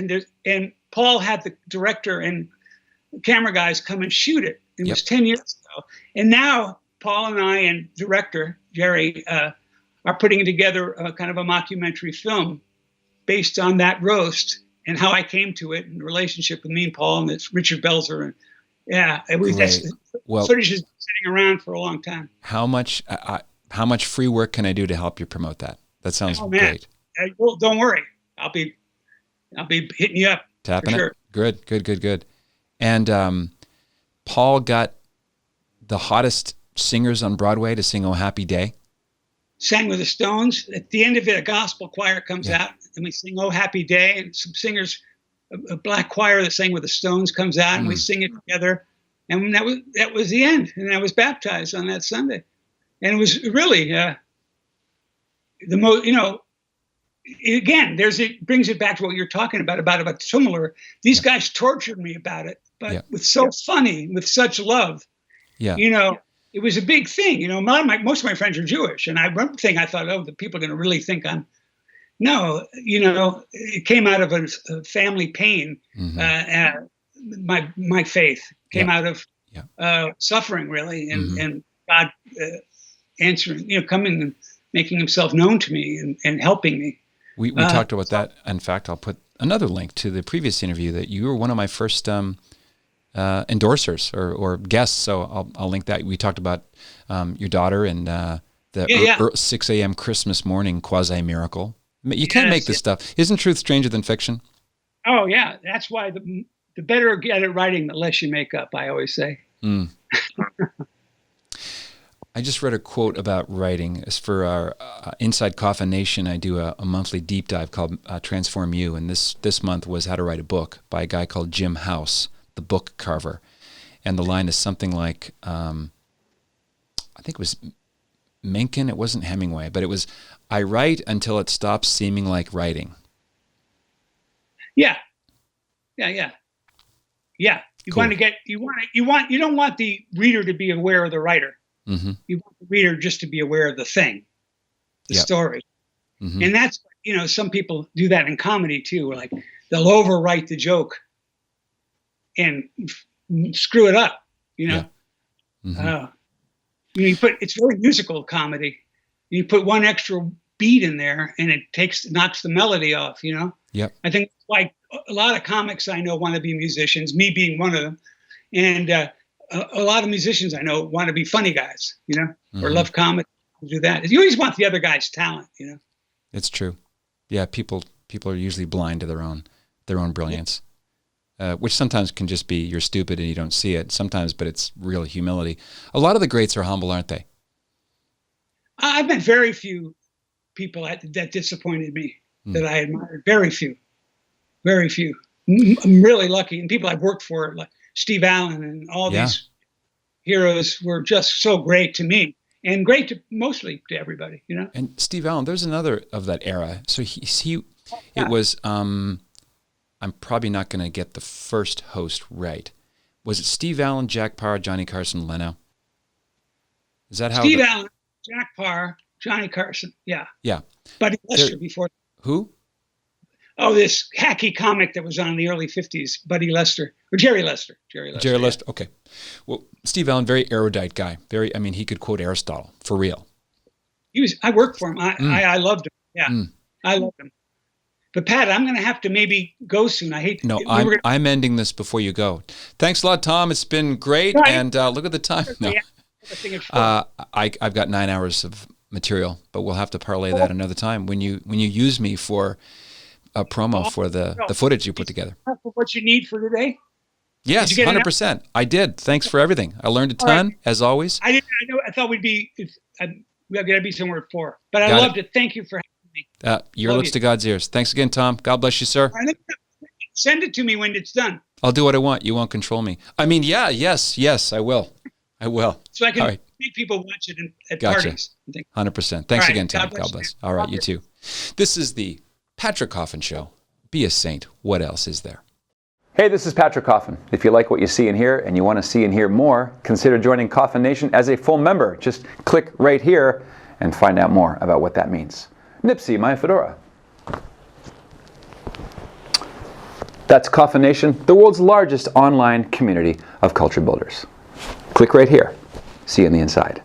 Speaker 2: And Paul had the director and camera guys come and shoot it. It was 10 years ago. And now Paul and I and director Jerry are putting together a kind of a mockumentary film based on that roast and how I came to it and the relationship with me and Paul, and it's Richard Belzer. And footage has been sitting around for a long time.
Speaker 1: How much free work can I do to help you promote that? That sounds great.
Speaker 2: Well, don't worry. I'll be hitting you up.
Speaker 1: Tapping it? Good. And Paul got the hottest singers on Broadway to sing "Oh Happy Day."
Speaker 2: Sang with the Stones. At the end of it, a gospel choir comes out, and we sing "Oh Happy Day." And some singers, a black choir that sang with the Stones comes out, and we sing it together. And that was the end. And I was baptized on that Sunday. And it was really the most, you know, again, it brings it back to what you're talking about similar. These guys tortured me about it, but with so funny, with such love. Yeah. You know, it was a big thing. You know, most of my friends are Jewish. And I thought, the people are going to really think I'm. No, you know, it came out of a family pain. My faith came out of suffering, really. And God answering, you know, coming and making himself known to me and helping me. We
Speaker 1: talked about that. In fact, I'll put another link to the previous interview that you were one of my first endorsers or guests. So I'll link that. We talked about your daughter and the 6 a.m. Christmas morning quasi miracle. You can't make this stuff. Isn't truth stranger than fiction?
Speaker 2: Oh yeah, that's why the better you get at writing, the less you make up. I always say.
Speaker 1: I just read a quote about writing. As for our Inside Coffin Nation, I do a monthly deep dive called Transform You, and this month was How to Write a Book by a guy called Jim House, the book carver. And the line is something like, I think it was Mencken, it wasn't Hemingway, but it was, I write until it stops seeming like writing.
Speaker 2: Yeah. You
Speaker 1: Cool.
Speaker 2: You don't want the reader to be aware of the writer. You want the reader just to be aware of the thing, the story. And that's, you know, some people do that in comedy too. Like they'll overwrite the joke and screw it up, you know. It's very musical comedy. You put one extra beat in there and it knocks the melody off, you know. I think like a lot of comics I know want to be musicians, me being one of them. And a lot of musicians I know want to be funny guys, you know, or love comedy, do that. You always want the other guy's talent, you know.
Speaker 1: It's true. Yeah, people are usually blind to their own their own brilliance, which sometimes can just be you're stupid and you don't see it sometimes, but it's real humility. A lot of the greats are humble, aren't they?
Speaker 2: I've met very few people that disappointed me that I admired. Very few. Very few. I'm really lucky. And people I've worked for, like Steve Allen and all these heroes, were just so great to me. And great to mostly to everybody, you know.
Speaker 1: And Steve Allen, there's another of that era. So it was. I'm probably not going to get the first host right. Was it Steve Allen, Jack Paar, Johnny Carson, Leno? Is that how?
Speaker 2: Steve Allen, Jack Paar, Johnny Carson. Yeah.
Speaker 1: Yeah.
Speaker 2: Buddy Lester before.
Speaker 1: Who?
Speaker 2: Oh, this hacky comic that was on in the early 50s, Buddy Lester, or Jerry Lester. Jerry Lester,
Speaker 1: okay. Well, Steve Allen, very erudite guy. He could quote Aristotle, for real.
Speaker 2: I worked for him. I loved him. Yeah, I loved him. But Pat, I'm going to have to maybe go soon.
Speaker 1: No, I'm ending this before you go. Thanks a lot, Tom. It's been great. Right. And look at the time. No. I've got 9 hours of material, but we'll have to parlay that another time when you use me for a promo for the footage you put together.
Speaker 2: What you need for today?
Speaker 1: Yes, 100%. I did. Thanks for everything. I learned a ton, as always.
Speaker 2: I thought we'd be. We got to be somewhere at 4. But I loved it. Thank you for having me.
Speaker 1: Your lips to God's ears. Thanks again, Tom. God bless you, sir.
Speaker 2: Send it to me when it's done.
Speaker 1: I'll do what I want. You won't control me. I mean, yes, I will. So
Speaker 2: I can make people watch it at parties.
Speaker 1: 100%. Thanks again, Tom. God bless. All right, you too. This is the Patrick Coffin Show. Be a saint. What else is there?
Speaker 3: Hey, this is Patrick Coffin. If you like what you see and hear and you want to see and hear more, consider joining Coffin Nation as a full member. Just click right here and find out more about what that means. Nipsey, my fedora. That's Coffin Nation, the world's largest online community of culture builders. Click right here. See you on the inside.